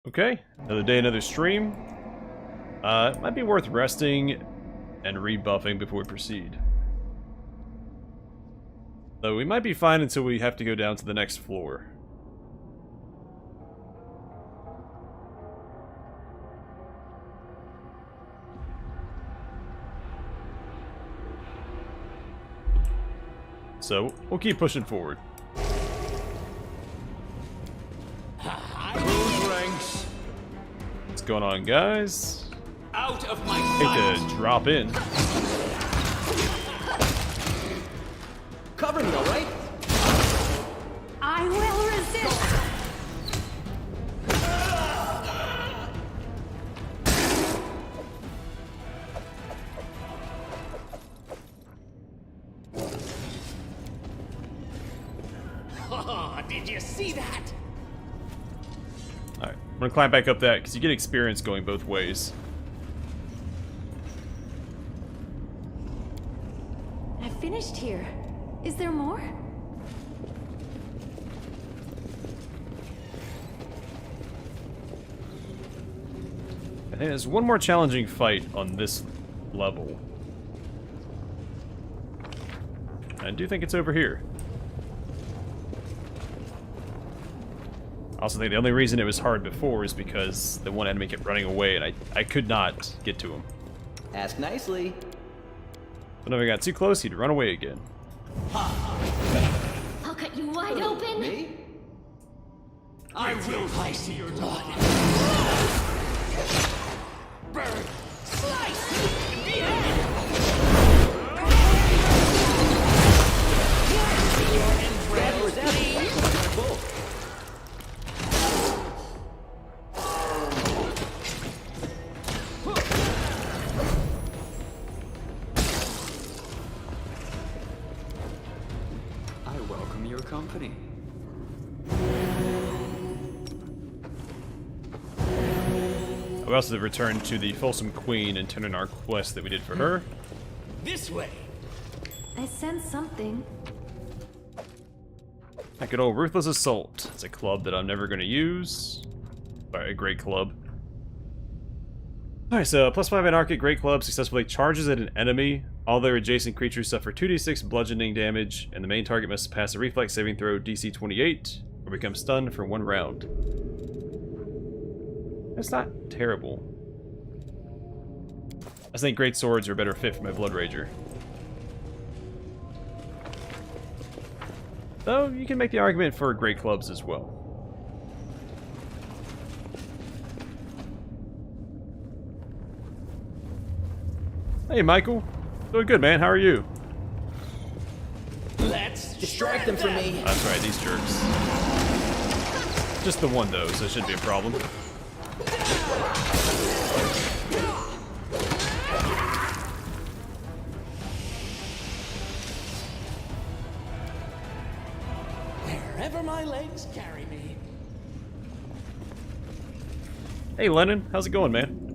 Okay, another day, another stream. It might be worth resting and rebuffing before we proceed. Though we might be fine until we have to go down to the next floor. So, we'll keep pushing forward. What's going on, guys? Out of my Hate to drop in. Cover me, all right? I will resist. Oh, did you see that? Alright, I'm gonna climb back up that, because you get experience going both ways. I finished here. Is there more? I think there's one more challenging fight on this level. I do think it's over here. I also think the only reason it was hard before is because the one enemy kept running away and I could not get to him. Ask nicely. Whenever I got too close, he'd run away again. I'll cut you wide open. Me? I will ice your blood. Burn. Slice. Behead. I welcome your company. We also returned to the Folsom Queen and turn in our quest that we did for her. This way. I sense something. That good old Ruthless Assault. It's a club that I'm never going to use. Alright, a great club. Alright, so +5 anarchic great club successfully charges at an enemy. All their adjacent creatures suffer 2d6 bludgeoning damage, and the main target must pass a reflex saving throw DC 28, or become stunned for 1 round. That's not terrible. I think great swords are a better fit for my Blood Rager. Though, you can make the argument for great clubs as well. Hey, Michael. Doing good, man. How are you? Let's distract them from me. That's right, these jerks. Just the one, though, so it shouldn't be a problem. Wherever my legs carry me. Hey, Lennon. How's it going, man?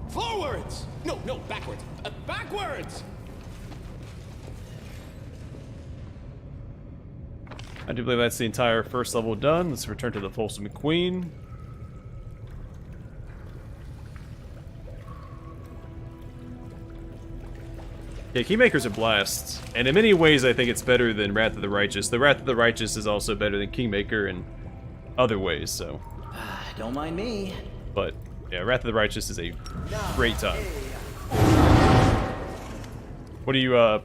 Forwards! No, backwards. Backwards! I do believe that's the entire first level done. Let's return to the Folsom Queen. Yeah, Kingmaker's a blast. And in many ways, I think it's better than Wrath of the Righteous. The Wrath of the Righteous is also better than Kingmaker in other ways, so. Don't mind me. But, yeah, Wrath of the Righteous is a great time. What are you,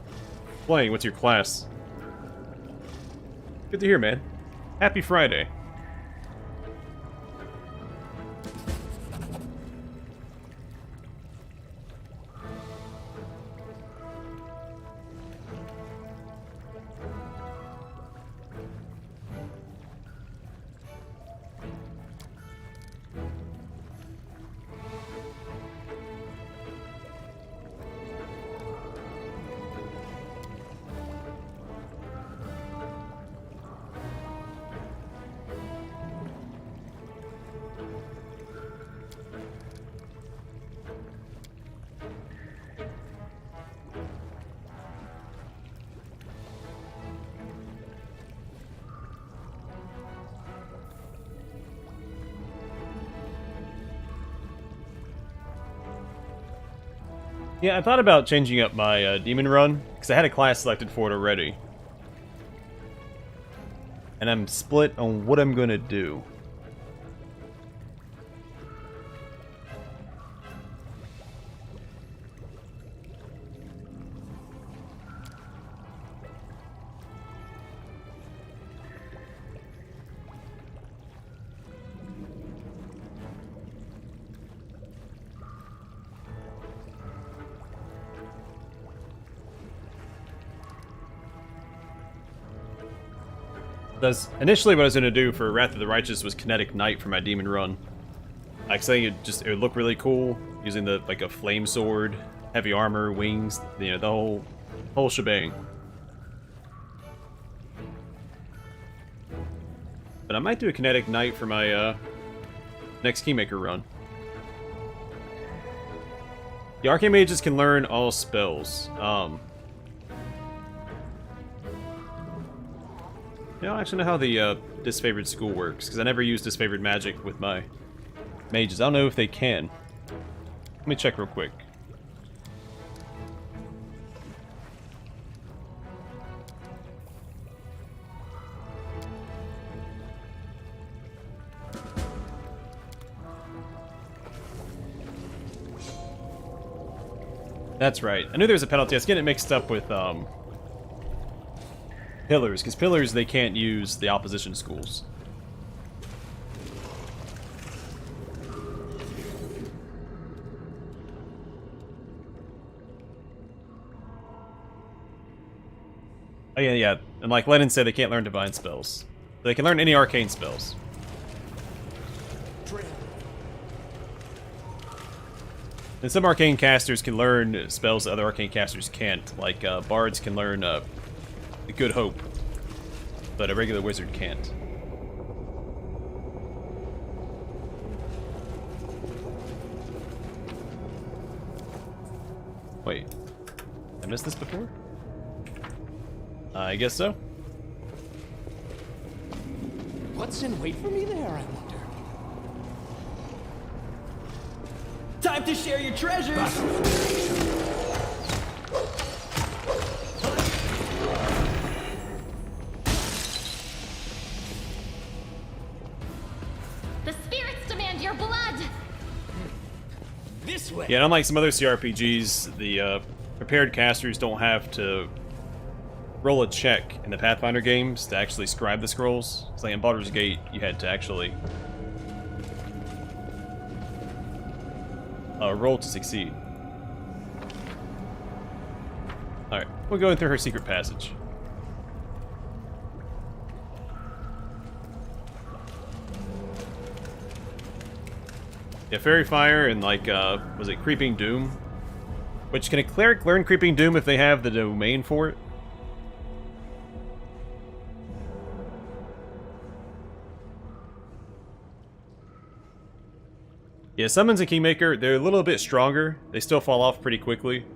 playing? What's your class? Good to hear, man. Happy Friday. Yeah, I thought about changing up my demon run, because I had a class selected for it already. And I'm split on what I'm gonna do. Initially, what I was going to do for Wrath of the Righteous was Kinetic Knight for my demon run. I think it would look really cool using like a flame sword, heavy armor, wings, you know, the whole shebang. But I might do a Kinetic Knight for my next Kingmaker run. The Arcane Mages can learn all spells. I don't actually know how the disfavored school works, because I never used disfavored magic with my mages. I don't know if they can. Let me check real quick. That's right. I knew there was a penalty. I was getting it mixed up with Pillars, because Pillars, they can't use the opposition schools. Oh yeah, yeah. And like Lennon said, they can't learn divine spells. They can learn any arcane spells. And some arcane casters can learn spells that other arcane casters can't. Like bards can learn Good Hope, but a regular wizard can't. Wait, I missed this before? I guess so. What's in wait for me there, I wonder? Time to share your treasures! The spirits demand your blood! This way! Yeah, and unlike some other CRPGs, the prepared casters don't have to roll a check in the Pathfinder games to actually scribe the scrolls. It's like in Baldur's Gate, you had to actually roll to succeed. Alright, we're going through her secret passage. Yeah, Fairy Fire and like, was it Creeping Doom? Which, can a cleric learn Creeping Doom if they have the domain for it? Yeah, summons in Kingmaker, they're a little bit stronger. They still fall off pretty quickly.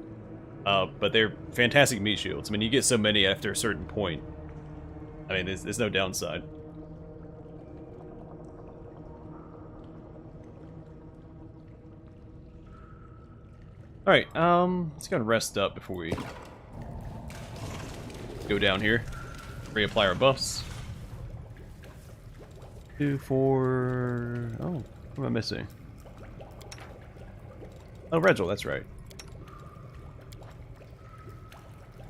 But they're fantastic meat shields. I mean, you get so many after a certain point. I mean, there's no downside. Alright, let's go and rest up before we go down here. Reapply our buffs. 2, 4... Oh, what am I missing? Oh, Regil, that's right.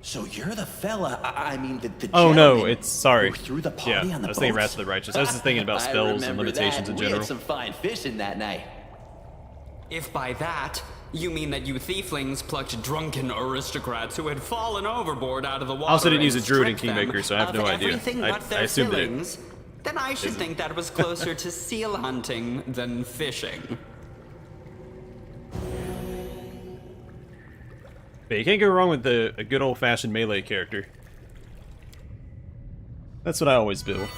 So you're the fella, I mean the Oh no, gentleman it's, sorry. who threw the party Yeah, on the I was thinking boats? Wrath of the Righteous. I was just thinking about I spells and remember limitations that. in We general. had some fine fishing that night. If by that, you mean that you thieflings plucked drunken aristocrats who had fallen overboard out of the water I also didn't and use a druid in stripped them Kingmaker, so I have of no idea. everything I but their assumed it. fillings, then I should think that was closer to seal hunting than fishing. But you can't go wrong with a good old-fashioned melee character. That's what I always build.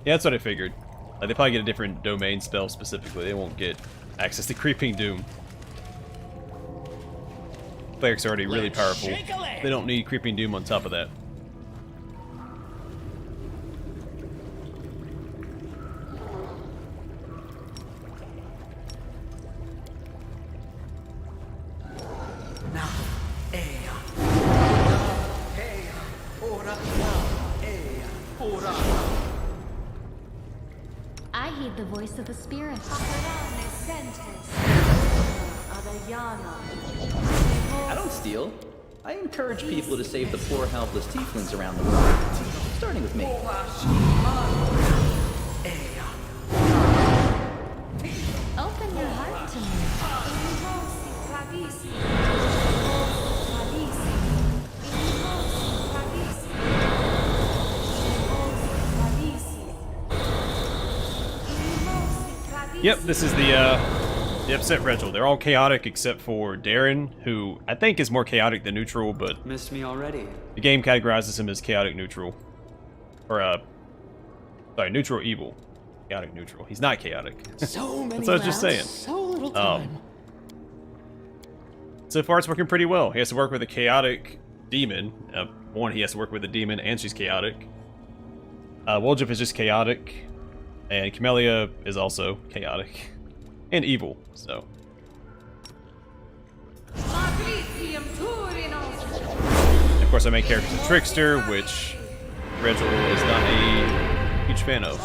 Yeah, that's what I figured. They probably get a different domain spell specifically. They won't get access to Creeping Doom. Clerics are already really powerful. They don't need Creeping Doom on top of that. heed the voice of the spirit. I don't steal. I encourage people to save the poor, helpless tieflings around the world. Starting with me. Open your heart to me. Yep, this is the upset ritual. They're all chaotic except for Darren, who I think is more chaotic than neutral, but Missed me already. the game categorizes him as chaotic neutral. Or, sorry, neutral evil. Chaotic neutral. He's not chaotic. So many That's what I was just saying. So little time. So far, it's working pretty well. He has to work with a chaotic demon. One, he has to work with a demon, and she's chaotic. Woljif is just chaotic. And Camellia is also chaotic. And evil, so. And of course, our main character is a Trickster, which Reginald is not a huge fan of.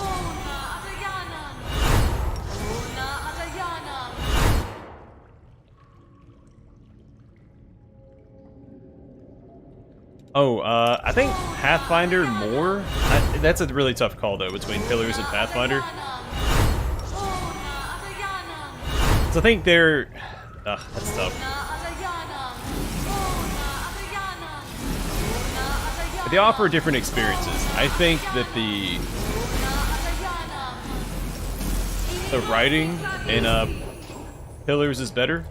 Oh, I think Pathfinder more. That's a really tough call though between Pillars and Pathfinder. So I think they're. That's tough. But they offer different experiences. I think that the writing in Pillars is better.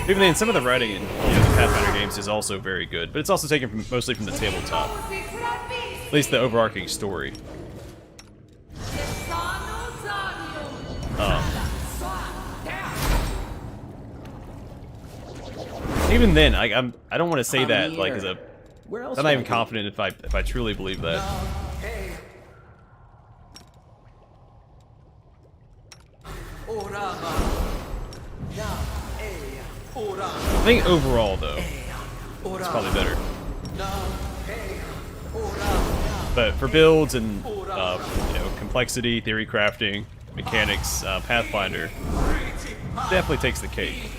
Even then, some of the writing in the Pathfinder games is also very good, but it's also taken mostly from the tabletop. At least the overarching story. Even then, I don't want to say that like as a. Where else I'm not would even I be? confident if I truly believe that. I think overall though, it's probably better. But for builds and complexity, theory crafting, mechanics, Pathfinder definitely takes the cake.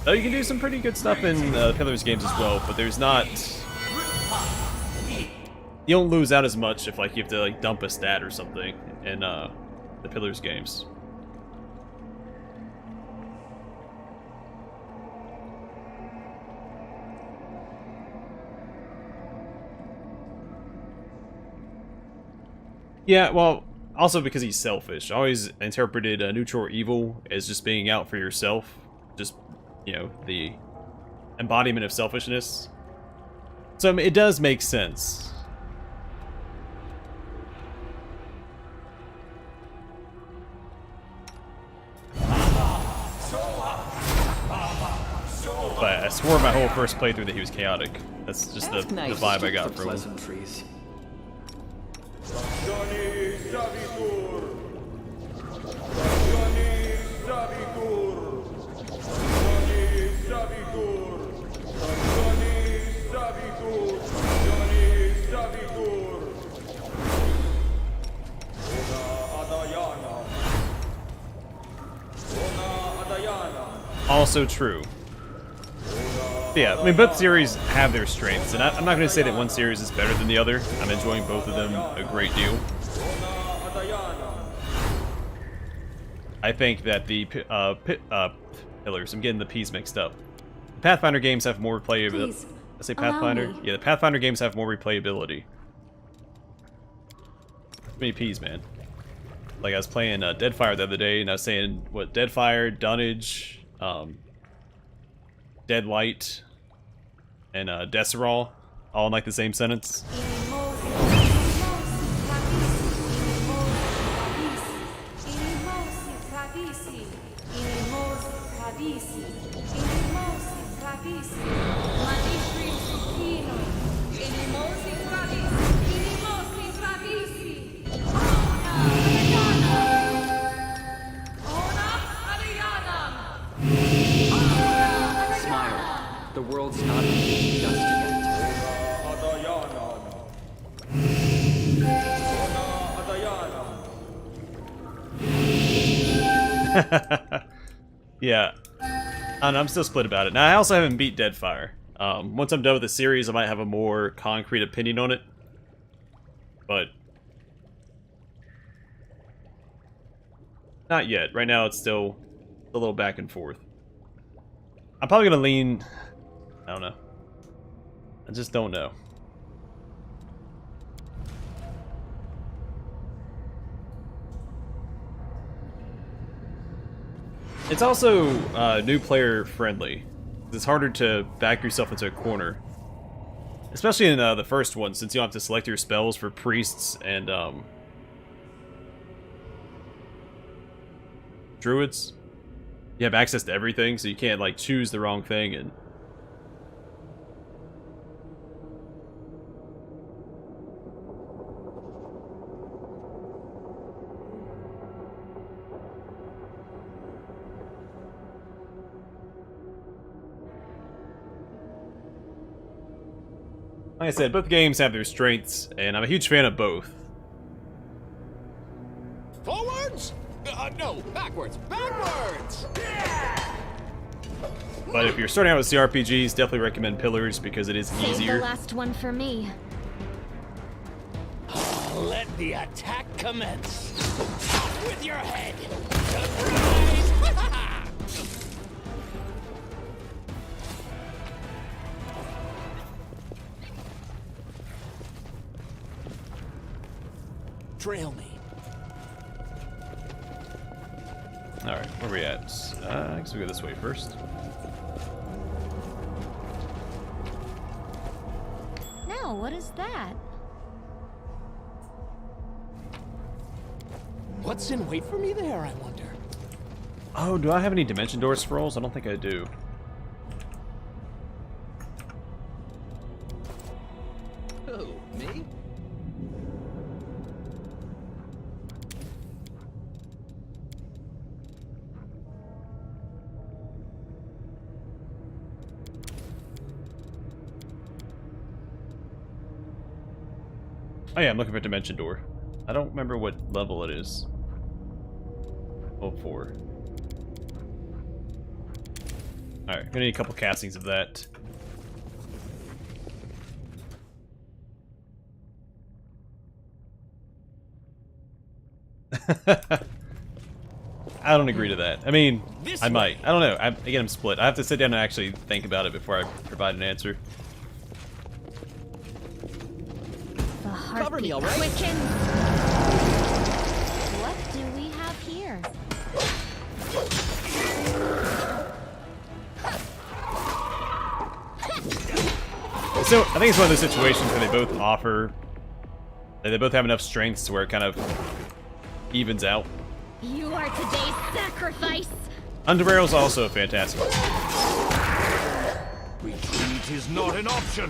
Though you can do some pretty good stuff in Pillars games as well, but there's not. You don't lose out as much if like you have to like dump a stat or something in the Pillars games. Yeah, well, also because he's selfish. I always interpreted neutral evil as just being out for yourself. Just, the embodiment of selfishness. So I mean, it does make sense. But I swore my whole first playthrough that he was chaotic. That's just the vibe I got from him. Pleasantries. Also true. Yeah, I mean, both series have their strengths, and I'm not going to say that one series is better than the other. I'm enjoying both of them a great deal. I think that the Pillars, I'm getting the P's mixed up. The Pathfinder games have more replayability. Please, I say allow Pathfinder? me. Yeah, the Pathfinder games have more replayability. Too many P's, man. Like, I was playing Deadfire the other day, and I was saying, what, Deadfire, Dunnage, Deadlight, and Desserol, all in like the same sentence. Yeah. And I'm still split about it. Now, I also haven't beat Deadfire. Once I'm done with the series, I might have a more concrete opinion on it. But not yet. Right now, it's still a little back and forth. I'm probably gonna lean... I don't know. I just don't know. It's also new player friendly. It's harder to back yourself into a corner. Especially in the first one, since you don't have to select your spells for priests and druids. You have access to everything, so you can't like choose the wrong thing and... Like I said, both games have their strengths, and I'm a huge fan of both. Forwards? No, backwards. Backwards! But if you're starting out with CRPGs, definitely recommend Pillars because it is Save the easier. last one for me. Let the attack commence. With your head. Surprise! Trail me. Alright, where are we at? I guess we'll go this way first. Now, what is that? What's in wait for me there, I wonder? Oh, do I have any Dimension Door scrolls? I don't think I do. Who, me? Oh yeah, I'm looking for Dimension Door. I don't remember what level it is. Oh, 4. Alright, gonna need a couple castings of that. I don't agree to that. I mean, I might. I don't know. Again, I'm split. I have to sit down and actually think about it before I provide an answer. The Cover me, heartbeat all right? quickens. What do we have here? So, I think it's one of those situations where they both offer... They both have enough strengths to where it kind of evens out. You are today's sacrifice. Underbarrel's also a fantastic. Retreat is not an option.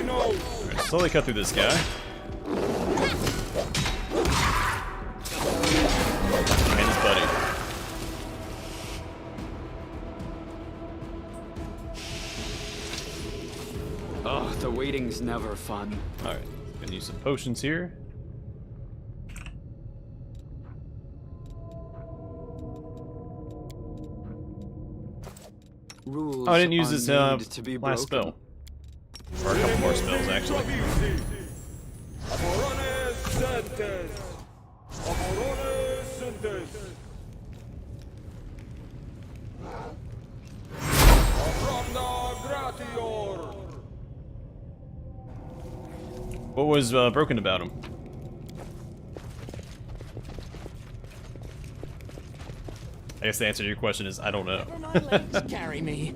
Alright, slowly cut through this guy. And his buddy. Oh, the waiting's never fun. Alright, gonna use some potions here. Rules Oh, I didn't use are his made to be last broken. spell. Or a couple more spells, actually. What was broken about him? I guess the answer to your question is I don't know. My legs carry me.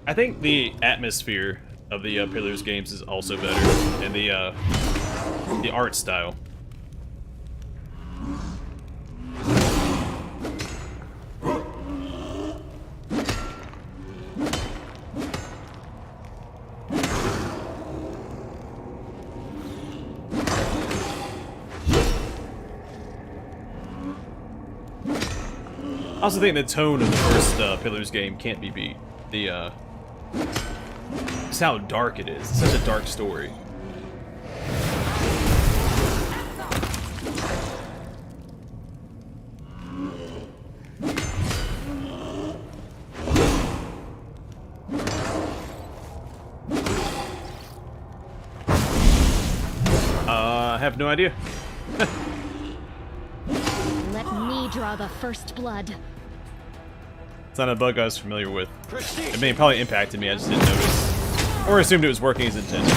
I think the atmosphere of the Pillars games is also better, and the art style. I also think the tone of the first Pillars game can't be beat. Just how dark it is. It's such a dark story. I have no idea. Let me draw the first blood. It's not a bug I was familiar with. I mean, it probably impacted me, I just didn't notice. Or assumed it was working as intended.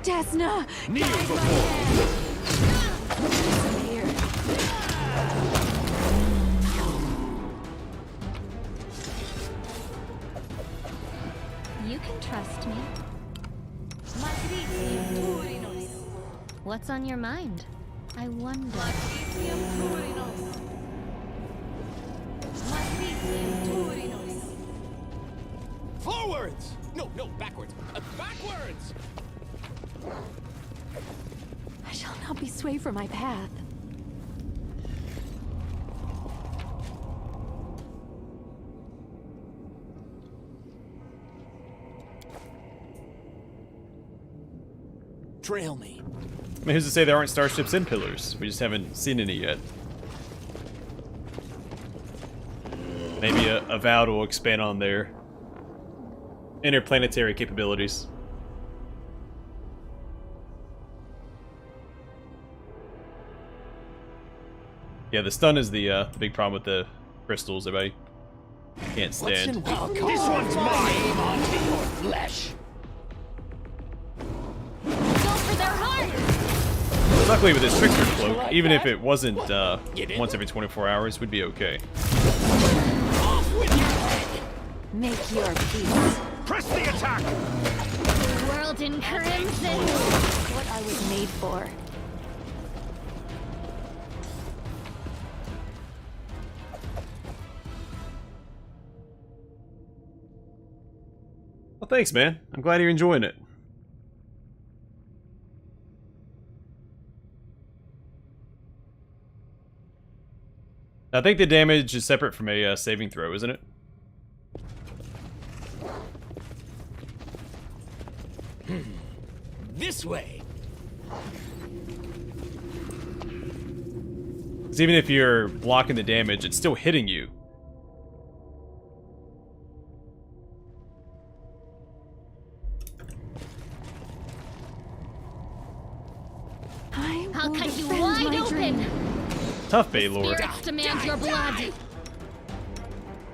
Desna! Kneel before. You can trust me. What's on your mind? I wonder. Forwards! No, backwards. Backwards! I shall not be swayed from my path. Trail me. I mean, who's to say there aren't starships in Pillars? We just haven't seen any yet. Maybe a Avowed will expand on their interplanetary capabilities. Yeah, the stun is the big problem with the crystals that I can't stand. This one's mine. Aim onto your flesh. Go for their heart! Luckily with this Trickster cloak, even if it wasn't once every 24 hours, we'd be okay. Off with your head. Make your peace. Press the attack. World in crimson! What I was made for. Well, thanks, man. I'm glad you're enjoying it. I think the damage is separate from a saving throw, isn't it? This way. Because even if you're blocking the damage, it's still hitting you. I'll cut you wide open! Tough, Baylord. Spirits demand your blood!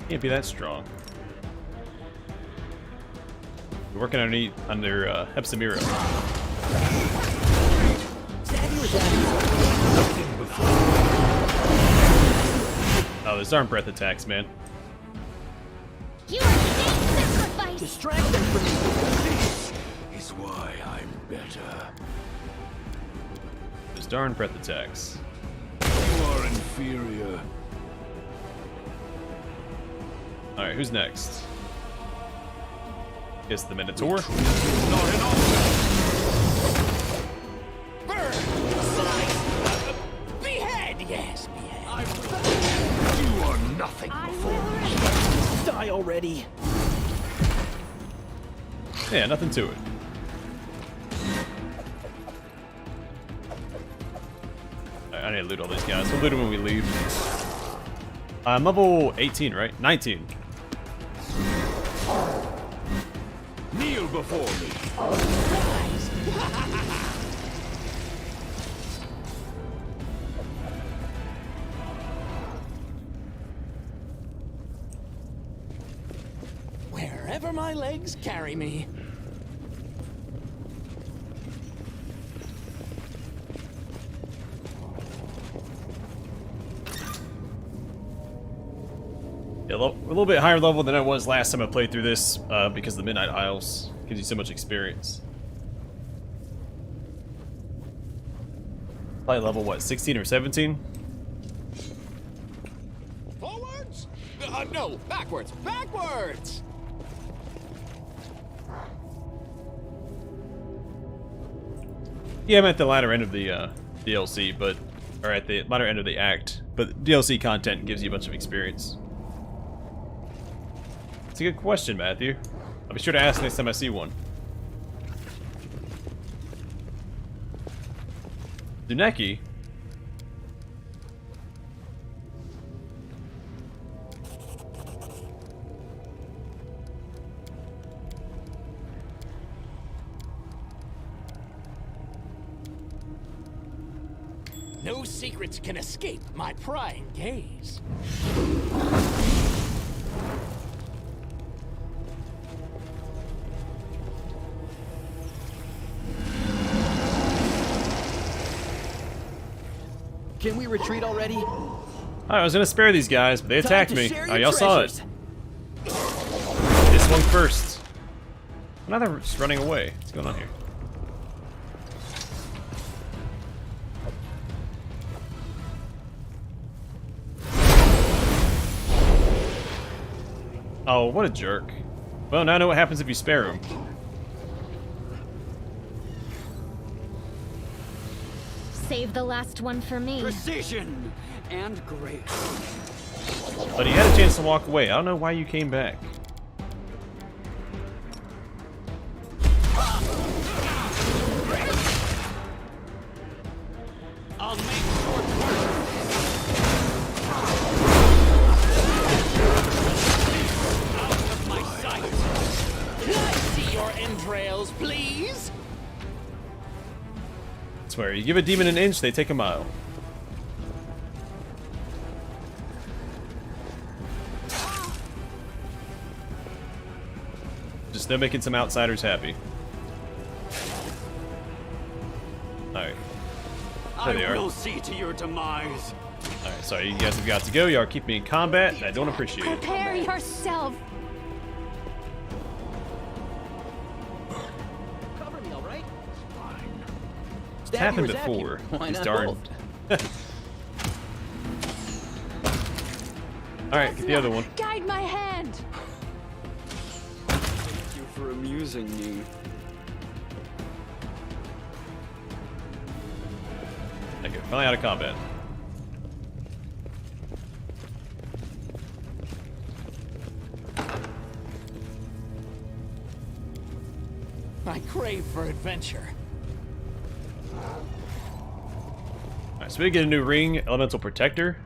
Can't be that strong. You're working under Hepsamira. Oh, those aren't breath attacks, man. You are being sacrificed! Distract them from me. This is why I'm better. Those darn breath attacks. You are inferior. Alright, who's next? Guess the Minotaur. Not enough. Burn! Slice! Behead! Yes, behead. You are nothing before me. Die already. Yeah, nothing to it. I need to loot all these guys. We'll loot them when we leave. I'm level 18, right? 19. Kneel before me. Wherever my legs carry me. Yeah, a little bit higher level than I was last time I played through this because the Midnight Isles gives you so much experience. Probably level, what, 16 or 17? Forwards? No, backwards. Backwards! Yeah, I'm at the latter end of the DLC, but or at the latter end of the act, but DLC content gives you a bunch of experience. It's a good question, Matthew. I'll be sure to ask next time I see one. Duneki? No secrets can escape my prying gaze. Can we retreat already? I was gonna spare these guys, but they attacked me. Share Oh, your y'all saw it. treasures. This one first. Now they're just running away. What's going on here? Oh, what a jerk. Well, now I know what happens if you spare him. Save the last one for me. Precision and grace. But he had a chance to walk away. I don't know why you came back. I'll make short work. Out of my sight. Can I see your entrails, please? I swear, you give a demon an inch, they take a mile. Just no making some outsiders happy. Alright. There they I are. will see to your demise. Alright, sorry, you guys have got to go. You are keeping me in combat, and I don't appreciate it. Prepare yourself. Cover me, all right? It's Stab you or happened zap you? before. Why These not darn. Alright, get the other one. Guide my hand. Thank you for amusing me. Okay, finally out of combat. I crave for adventure. Alright, so we get a new ring, Elemental Protector.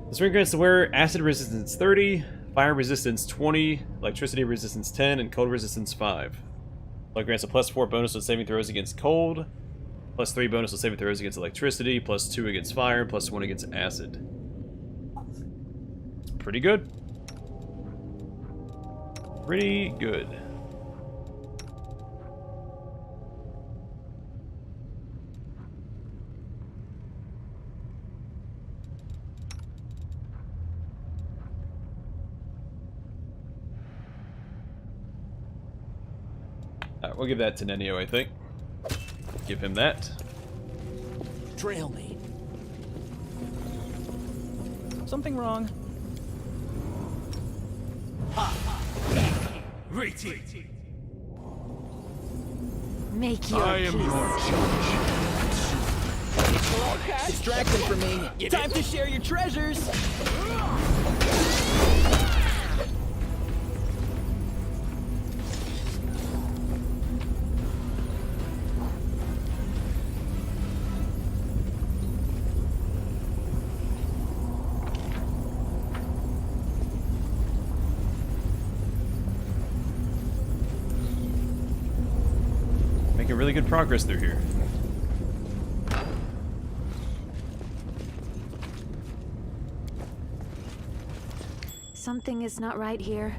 This ring grants the wearer acid resistance 30, fire resistance 20, electricity resistance 10, and cold resistance 5. It grants a +4 bonus on saving throws against cold, +3 bonus on saving throws against electricity, +2 against fire, and +1 against acid. It's pretty good. Pretty good. Alright, we'll give that to Nenio, I think. Give him that. Trail me. Something wrong. Make your peace. Distract them from me. Time to share your treasures. Making really good progress through here. Something is not right here.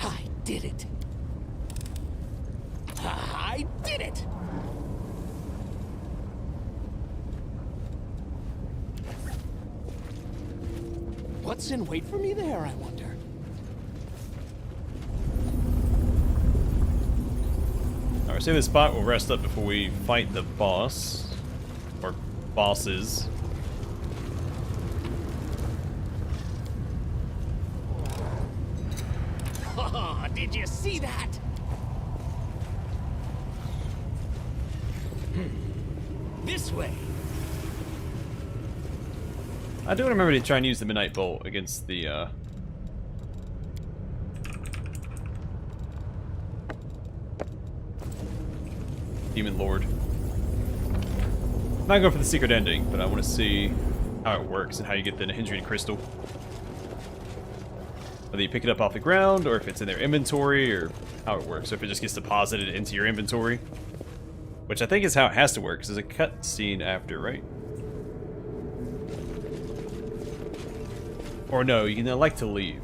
I did it. I did it. What's in wait for me there, I wonder? Alright, save this spot. We'll rest up before we fight the boss. Or bosses. Did you see that? This way. I do remember to try and use the Midnight Bolt against the Demon Lord. I'm not going for the secret ending, but I want to see how it works and how you get the Hindrian Crystal. Whether you pick it up off the ground, or if it's in their inventory, or how it works. Or if it just gets deposited into your inventory. Which I think is how it has to work, because there's a cutscene after, right? Or no, you can elect to leave.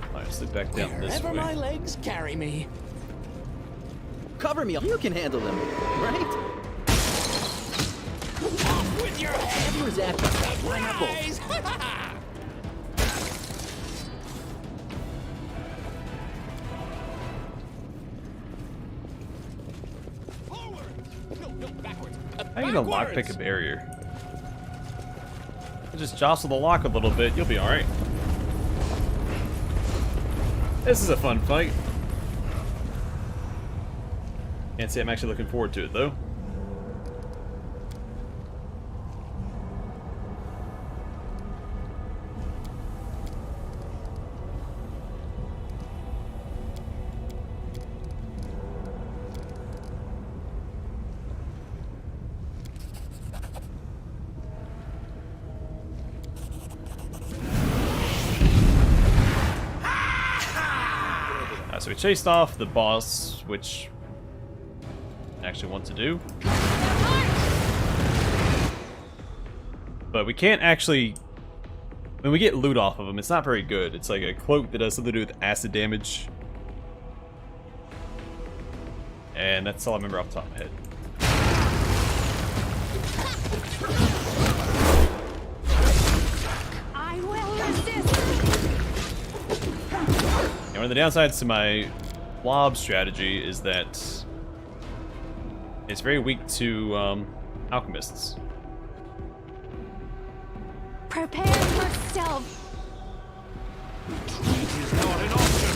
Alright, slip back down this Wherever my way. legs carry me. Cover me. You can handle them, right? Off with your head. Here's after pineapple. Rise. Forward. No, backwards. How are you gonna lockpick a barrier? Just jostle the lock a little bit, you'll be alright. This is a fun fight. Can't say I'm actually looking forward to it, though. So we chased off the boss, which I actually want to do. But we can't actually... When we get loot off of him, it's not very good. It's like a cloak that does something to do with acid damage. And that's all I remember off the top of my head. I will resist. And one of the downsides to my blob strategy is that it's very weak to alchemists. Prepare yourself. Retreat is not an option.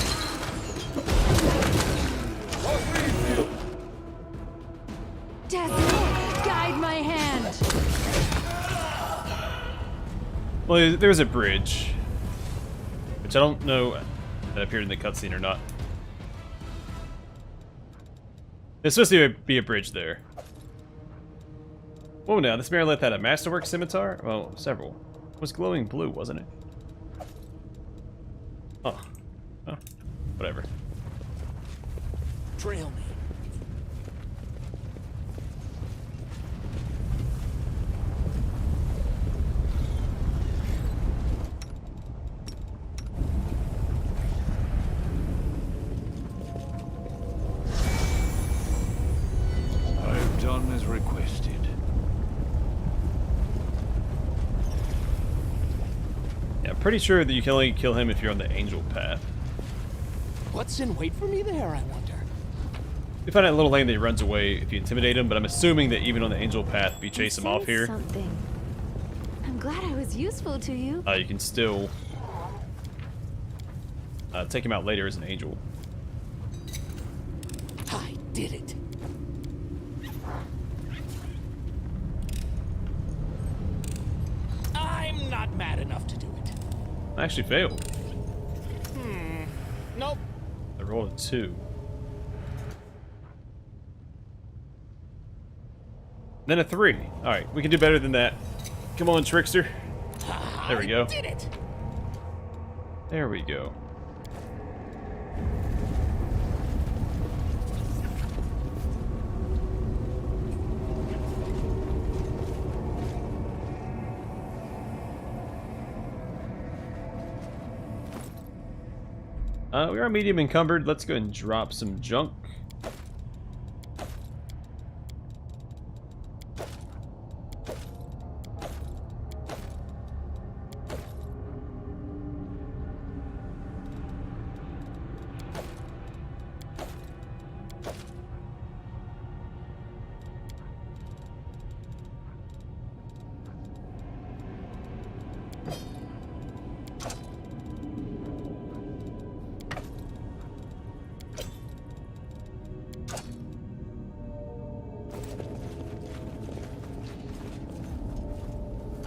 Destiny, guide my hand. Well, there's a bridge, which I don't know if that appeared in the cutscene or not. There's supposed to be a bridge there. Whoa, now this Marilith had a masterwork scimitar? Well, several. It was glowing blue, wasn't it? Oh. Oh. Whatever. Trail me. I have done as requested. Yeah, I'm pretty sure that you can only kill him if you're on the angel path. What's in wait for me there, I wonder? You find out a little lane that he runs away if you intimidate him, but I'm assuming that even on the angel path, if you chase him off Say here, Something. I'm glad I was useful to you. you can still take him out later as an angel. I did it. I'm not mad enough to do it. I actually failed. Nope. I rolled a 2. Then a 3. Alright, we can do better than that. Come on, Trickster. There we go. I did it. There we go. We are medium encumbered. Let's go ahead and drop some junk.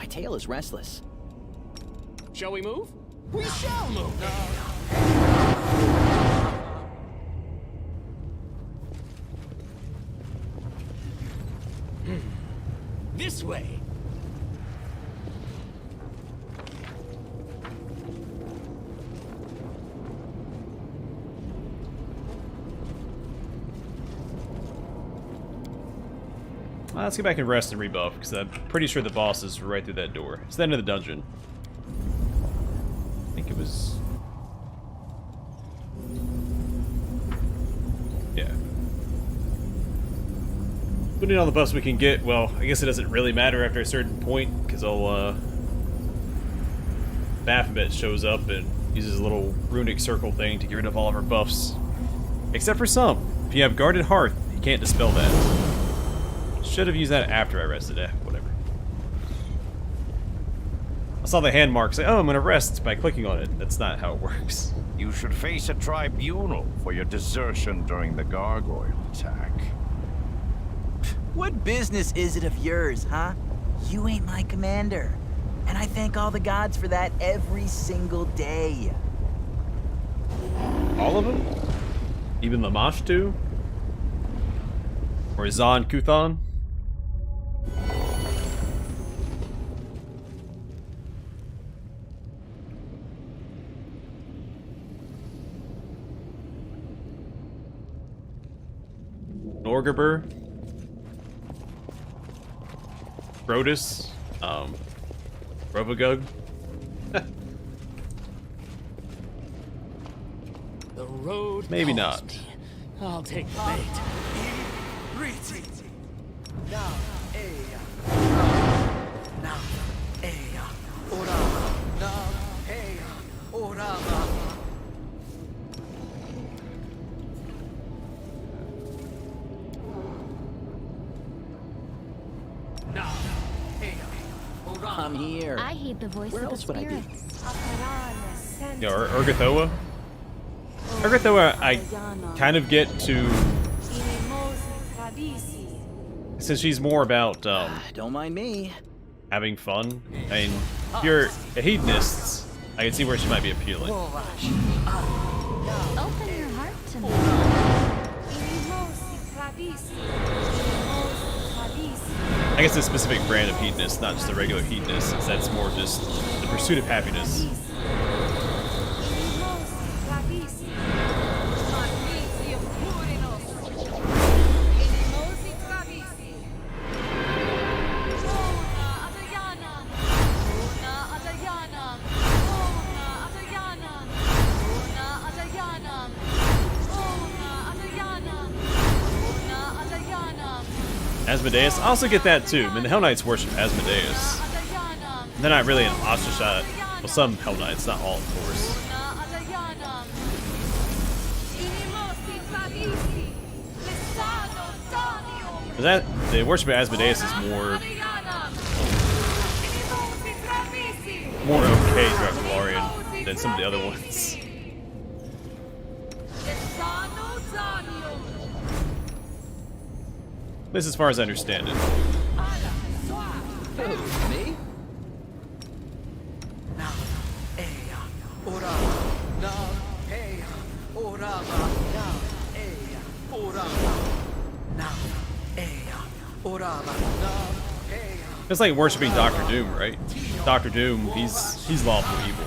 tail is restless. Shall we move? We shall move! This way! Let's get back and rest and rebuff, because I'm pretty sure the boss is right through that door. It's the end of the dungeon. I think it was... yeah. Putting all the buffs we can get, well, I guess it doesn't really matter after a certain point, because Baphomet shows up and uses a little runic circle thing to get rid of all of our buffs. Except for some. If you have Guarded Hearth, you can't dispel that. Should have used that after I rested. Whatever. I saw the hand mark say, oh, I'm gonna rest by clicking on it. That's not how it works. You should face a tribunal for your desertion during the gargoyle attack. What business is it of yours, huh? You ain't my commander. And I thank all the gods for that every single day. All of them? Even Lamash too? Or Zahn Kuthan? Norgerber? Brodus? Rovagug? The road Maybe calls not. me. I'll take the bait. I'm here. I heed the voice Where of the else would I be? spirits. Yeah, or Urgathoa? Urgathoa, I kind of get to... since she's more about, Don't mind me. having fun. I mean, if you're a hedonist, I can see where she might be appealing. Open your heart to me. I guess a specific brand of hedonist, not just a regular hedonist, since that's more just the pursuit of happiness. Asmodeus, I also get that too. I mean, the Hell Knights worship Asmodeus. They're not really an ostracized. Well, some Hell Knights, not all, of course. But that the worship of Asmodeus is more okay throughout Valarian than some of the other ones. At least as far as I understand it. Who, me? It's like worshiping Doctor Doom, right? Doctor Doom, he's lawful evil.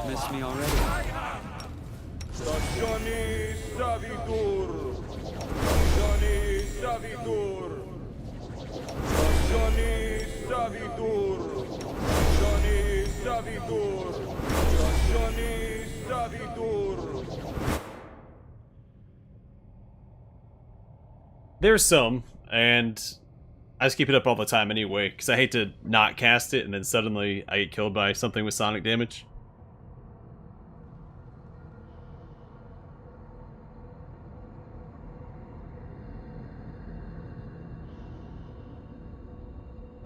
Miss me already? Stagioni Savitur! Stagioni Savitur! Stagioni Savitur! Stagioni Savitur! Stagioni Savitur! There's some, and I just keep it up all the time anyway, because I hate to not cast it and then suddenly I get killed by something with sonic damage.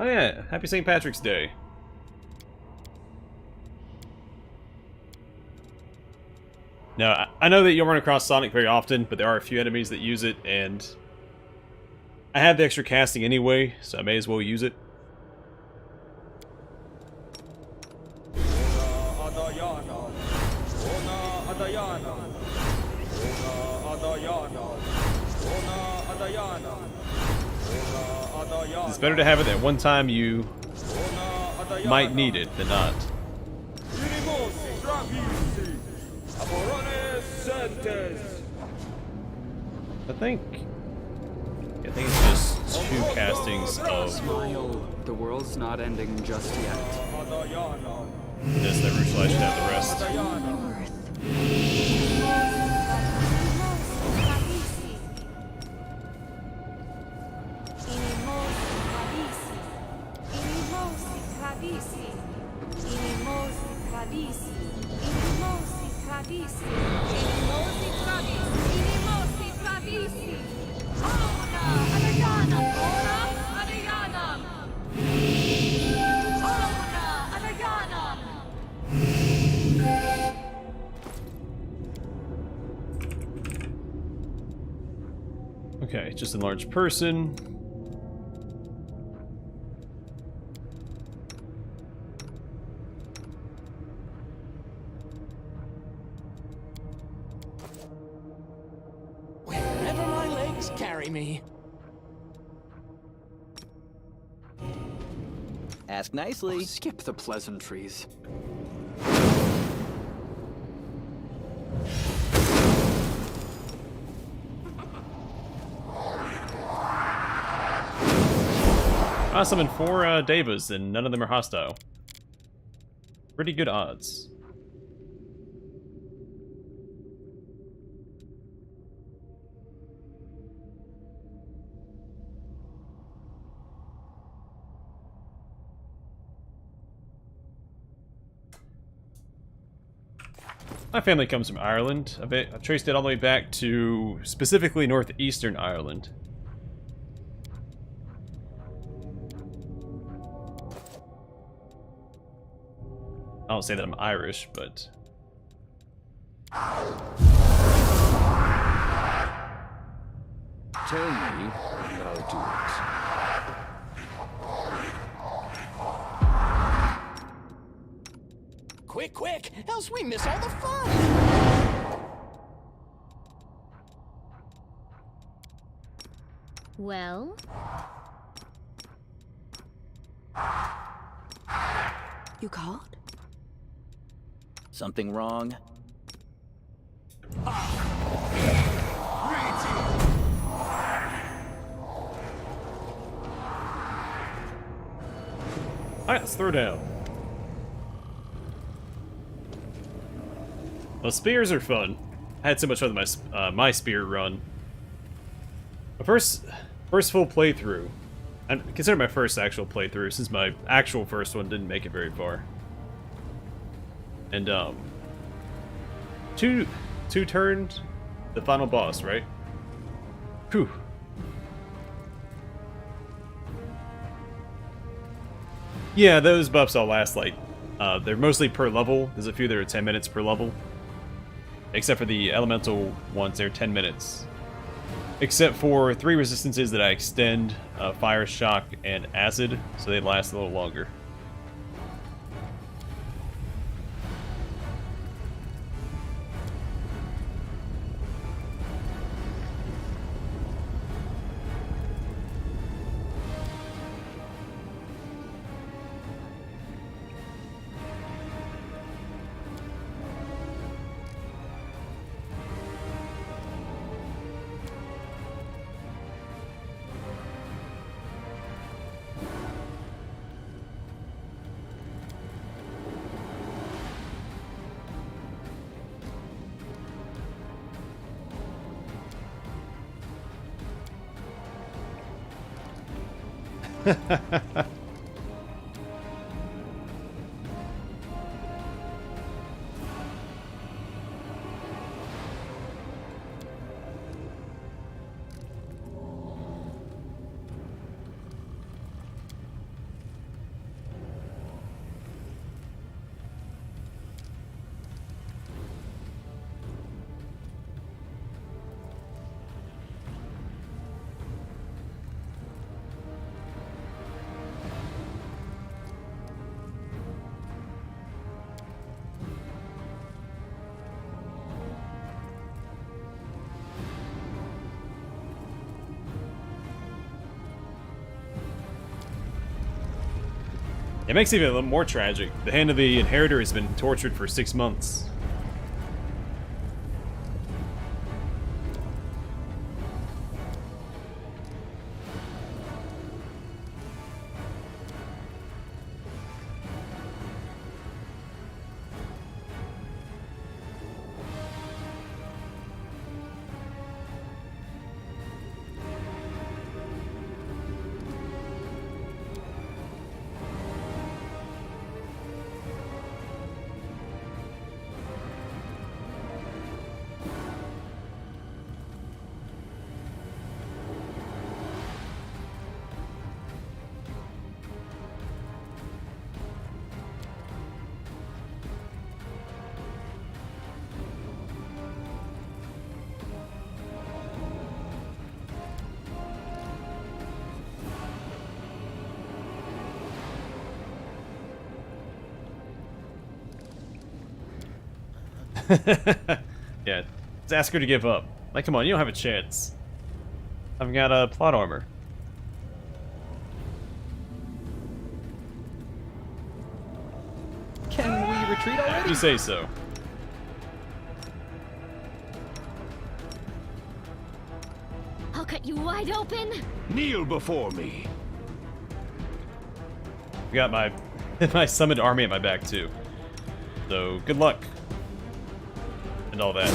Oh yeah, happy St. Patrick's Day. Now, I know that you don't run across Sonic very often, but there are a few enemies that use it, and I have the extra casting anyway, so I may as well use it. It's better to have it at one time you might need it than not. I think it's just 2 castings of Smile, the world's not ending just yet. this that Rushlight should have the rest. Okay, just enlarge person. Wherever my legs carry me. Ask nicely. Skip the pleasantries. I summoned 4 Devas, and none of them are hostile. Pretty good odds. My family comes from Ireland. I traced it all the way back to specifically northeastern Ireland. I don't say that I'm Irish, but... Tell me, and I'll do it. Quick, quick, else we miss all the fun. Well? You called? Something wrong? Alright, let's throw down. Well, spears are fun. I had so much fun with my spear run. My first full playthrough. I consider my first actual playthrough, since my actual first one didn't make it very far. And two turned the final boss, right? Whew. Yeah, those buffs all last like they're mostly per level. There's a few that are 10 minutes per level. Except for the elemental ones, they're 10 minutes. Except for 3 resistances that I extend, fire, shock, and acid, so they last a little longer. It makes it even a little more tragic. The hand of the inheritor has been tortured for 6 months. Yeah, let's ask her to give up. Like, come on, you don't have a chance. I've got a plot armor. Can we retreat already? You say so. I'll cut you wide open. Kneel before me. I got my my summoned army at my back too. So good luck. And all that.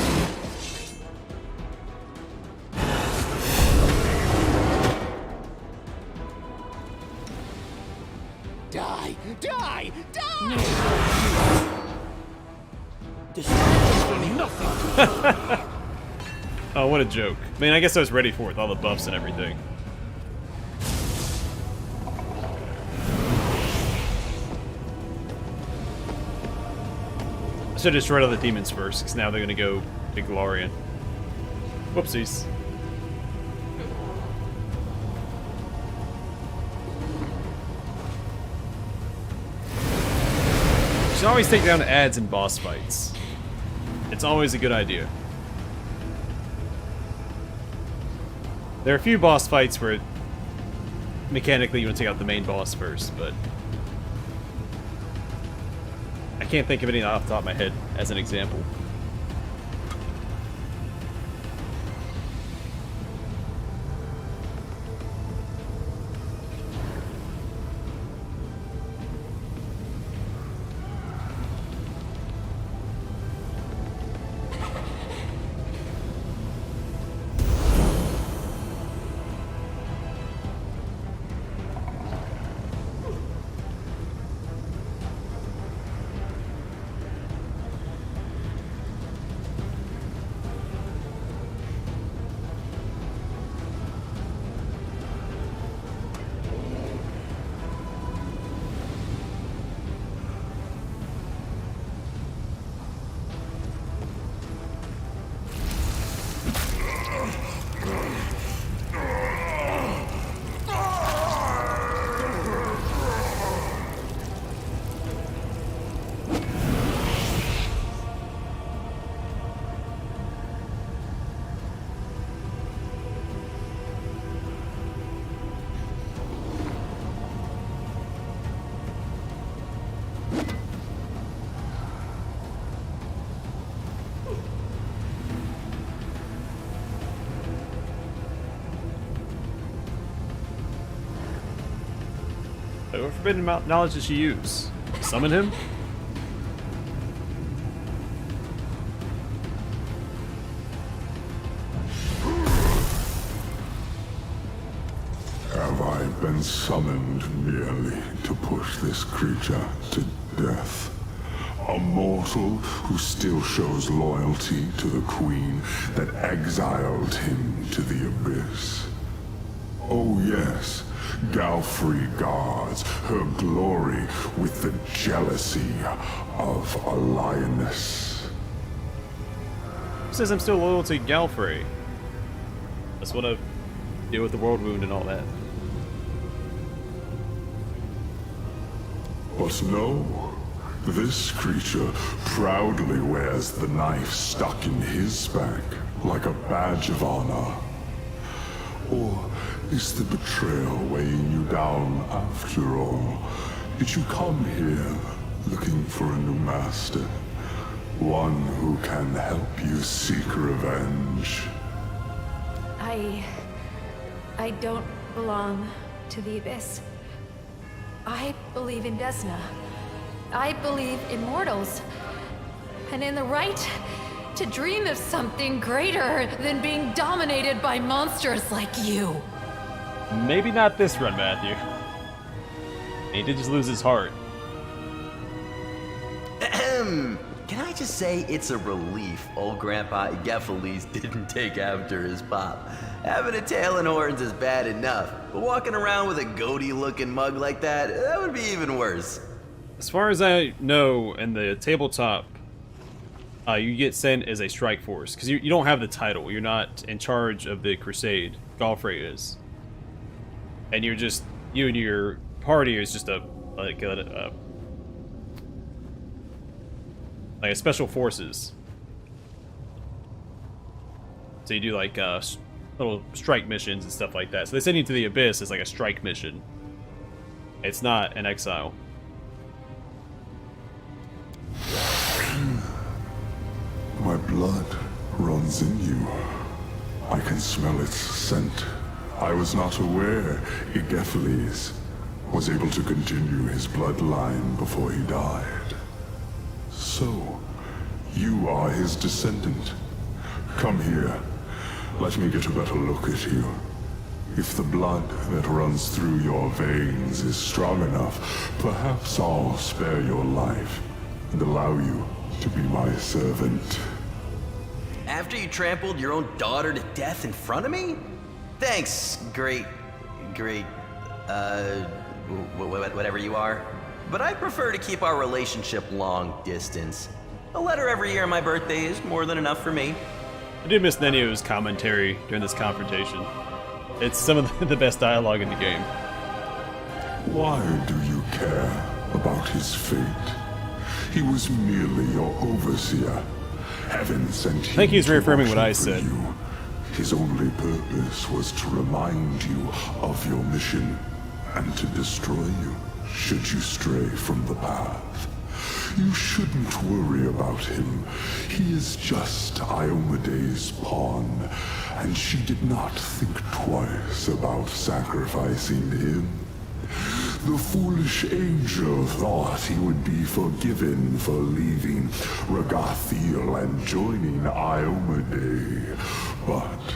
Die! Die! Die! Nothing. Oh, what a joke. I mean, I guess I was ready for it with all the buffs and everything. I should have destroyed all the demons first, because now they're going to go to Glorian. Whoopsies. You should always take down ads in boss fights. It's always a good idea. There are a few boss fights where mechanically you want to take out the main boss first, but I can't think of any off the top of my head as an example. What forbidden knowledge does she use? Summon him? Have I been summoned merely to push this creature to death? A mortal who still shows loyalty to the queen that exiled him to the abyss. Oh yes, Galfrey guards her glory with the jealousy of a lioness. Who says I'm still loyal to Galfrey? Just want to deal with the world wound and all that. But no, this creature proudly wears the knife stuck in his back like a badge of honor. Or is the betrayal weighing you down after all? Did you come here looking for a new master? One who can help you seek revenge? I don't belong to the Abyss. I believe in Desna. I believe in mortals. And in the right to dream of something greater than being dominated by monsters like you. Maybe not this run, Matthew. He did just lose his heart. Ahem. Can I just say it's a relief old Grandpa Geffeles didn't take after his pop. Having a tail and horns is bad enough, but walking around with a goatee-looking mug like that would be even worse. As far as I know, in the tabletop, you get sent as a strike force, because you don't have the title. You're not in charge of the crusade. Galfrey is. And you're just, you and your party is just a special forces. So you do like little strike missions and stuff like that. So they send you to the Abyss as like a strike mission. It's not an exile. My blood runs in you. I can smell its scent. I was not aware Igephiles was able to continue his bloodline before he died. So, you are his descendant. Come here. Let me get a better look at you. If the blood that runs through your veins is strong enough, perhaps I'll spare your life and allow you to be my servant. After you trampled your own daughter to death in front of me? Thanks, great, whatever you are. But I prefer to keep our relationship long distance. A letter every year on my birthday is more than enough for me. I did miss Nenio's commentary during this confrontation. It's some of the best dialogue in the game. Why do you care about his fate? He was merely your overseer. Heaven sent him. I think he's reaffirming what I for said. you. His only purpose was to remind you of your mission and to destroy you should you stray from the path. You shouldn't worry about him. He is just Iomede's pawn, and she did not think twice about sacrificing him. The foolish angel thought he would be forgiven for leaving Ragathiel and joining Iomede, but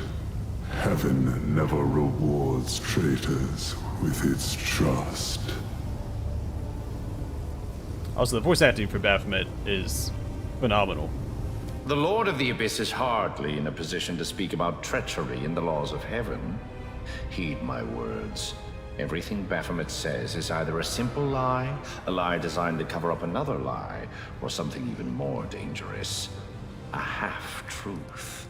heaven never rewards traitors with its trust. Also, the voice acting for Baphomet is phenomenal. The Lord of the Abyss is hardly in a position to speak about treachery in the laws of heaven. Heed my words. Everything Baphomet says is either a simple lie, a lie designed to cover up another lie, or something even more dangerous. A half-truth.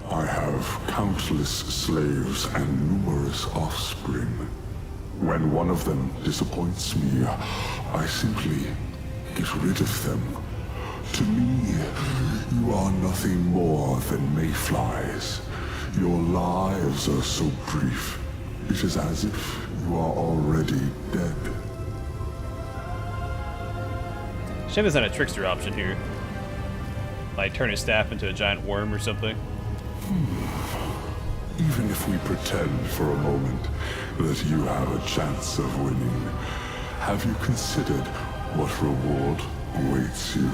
I have countless slaves and numerous offspring. When one of them disappoints me, I simply get rid of them. To me, you are nothing more than mayflies. Your lives are so brief, it is as if you are already dead. Shame there's not a trickster option here. Like turn his staff into a giant worm or something. Even if we pretend for a moment that you have a chance of winning, have you considered what reward awaits you?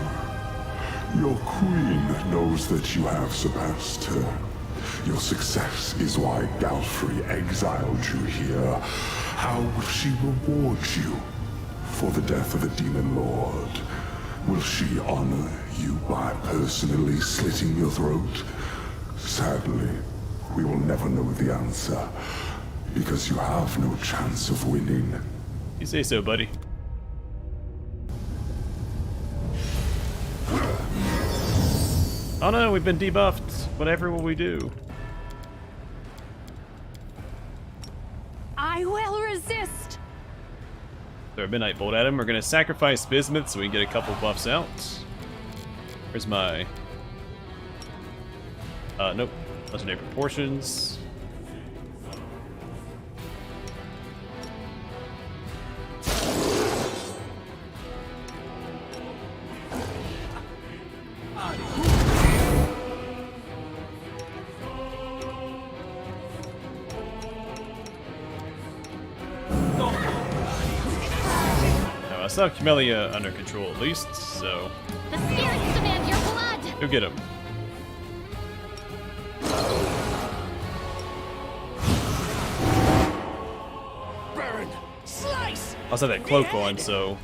Your queen knows that you have surpassed her. Your success is why Galfrey exiled you here. How will she reward you for the death of a demon lord? Will she honor you by personally slitting your throat? Sadly, we will never know the answer, because you have no chance of winning. You say so, buddy. Oh no, we've been debuffed. Whatever will we do? I will resist. Throw a Midnight Bolt at him. We're gonna sacrifice Bismuth so we can get a couple buffs out. Where's my... nope. Legendary Proportions. still have Camellia under control at least, so The spirits demand your blood! go get him. Burn! Slice! I also have that cloak on, so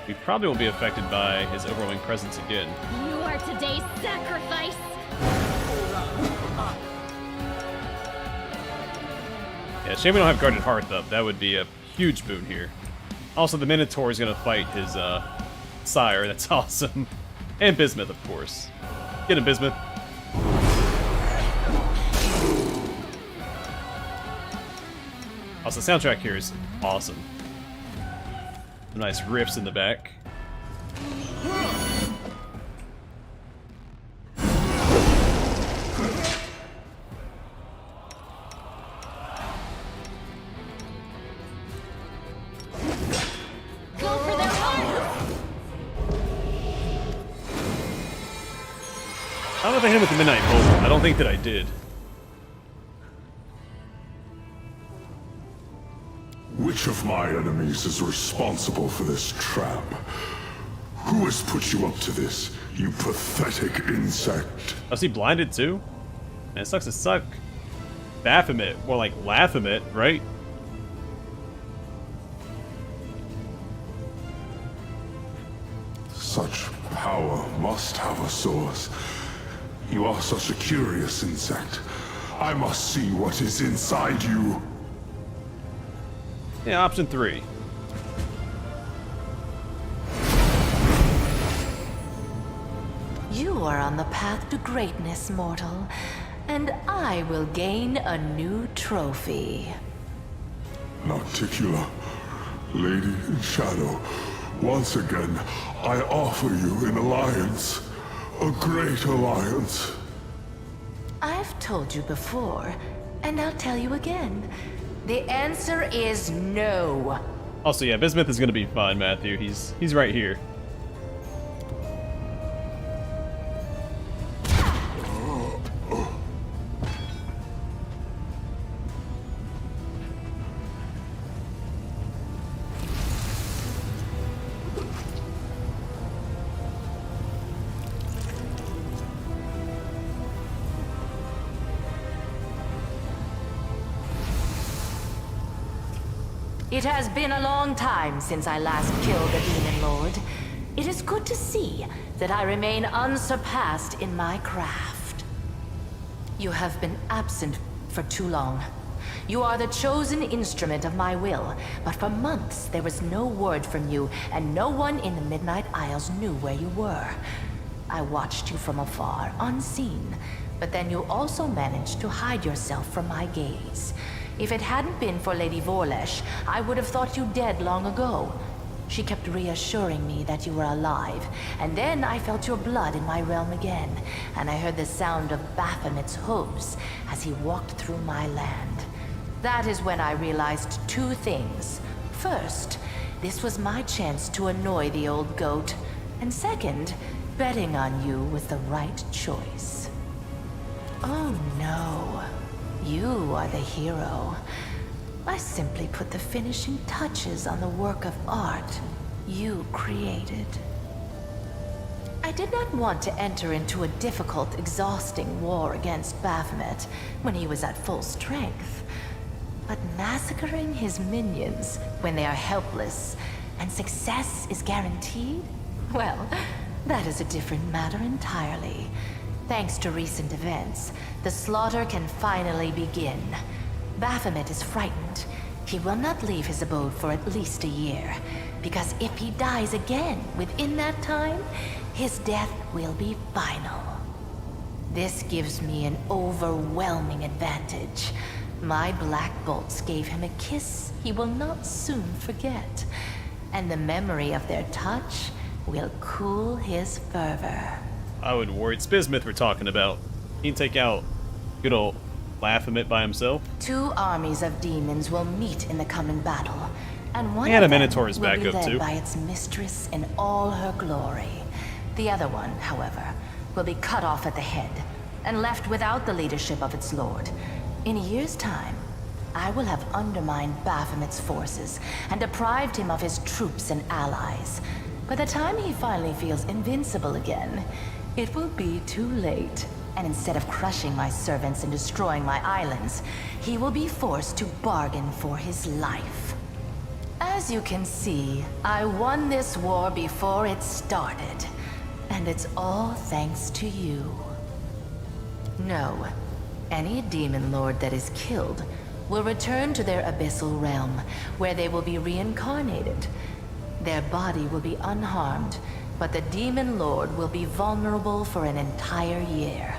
we probably won't be affected by his overwhelming presence again. You are today's sacrifice! Yeah, shame we don't have Guarded Hearth up. That would be a huge boon here. Also, the Minotaur is going to fight his sire. That's awesome. And Bismuth, of course. Get him, Bismuth. Also, the soundtrack here is awesome. Some nice riffs in the back. Go for their homes! I don't know if I hit him with the Midnight Bolt. I don't think that I did. Which of my enemies is responsible for this trap? Who has put you up to this, you pathetic insect? Oh, is he blinded too? Man, it sucks to suck. Baphomet, more like Laphomet, right? Such power must have a source. You are such a curious insect. I must see what is inside you. Yeah, option 3. You are on the path to greatness, mortal, and I will gain a new trophy. Nocticula, Lady in Shadow, once again, I offer you an alliance. A great alliance. I've told you before, and I'll tell you again. The answer is no. Also, yeah, Bismuth is gonna be fine, Matthew. He's right here. It has been a long time since I last killed a demon lord. It is good to see that I remain unsurpassed in my craft. You have been absent for too long. You are the chosen instrument of my will, but for months there was no word from you, and no one in the Midnight Isles knew where you were. I watched you from afar, unseen, but then you also managed to hide yourself from my gaze. If it hadn't been for Lady Vorlesh, I would have thought you dead long ago. She kept reassuring me that you were alive, and then I felt your blood in my realm again, and I heard the sound of Baphomet's hooves as he walked through my land. That is when I realized two things. First, this was my chance to annoy the old goat, and second, betting on you was the right choice. Oh no. You are the hero. I simply put the finishing touches on the work of art you created. I did not want to enter into a difficult, exhausting war against Baphomet when he was at full strength. But massacring his minions when they are helpless and success is guaranteed? Well, that is a different matter entirely. Thanks to recent events, the slaughter can finally begin. Baphomet is frightened. He will not leave his abode for at least a year, because if he dies again within that time, his death will be final. This gives me an overwhelming advantage. My black bolts gave him a kiss he will not soon forget, and the memory of their touch will cool his fervor. I wouldn't worry. It's Bismuth we're talking about. He can take out good old Baphomet by himself. Two armies of demons will meet in the coming battle, and one And of a them Minotaur is will back be up, led too. by its mistress in all her glory. The other one, however, will be cut off at the head and left without the leadership of its lord. In a year's time, I will have undermined Baphomet's forces and deprived him of his troops and allies. By the time he finally feels invincible again, it will be too late. And instead of crushing my servants and destroying my islands, he will be forced to bargain for his life. As you can see, I won this war before it started. And it's all thanks to you. No. Any demon lord that is killed will return to their abyssal realm, where they will be reincarnated. Their body will be unharmed, but the demon lord will be vulnerable for an entire year.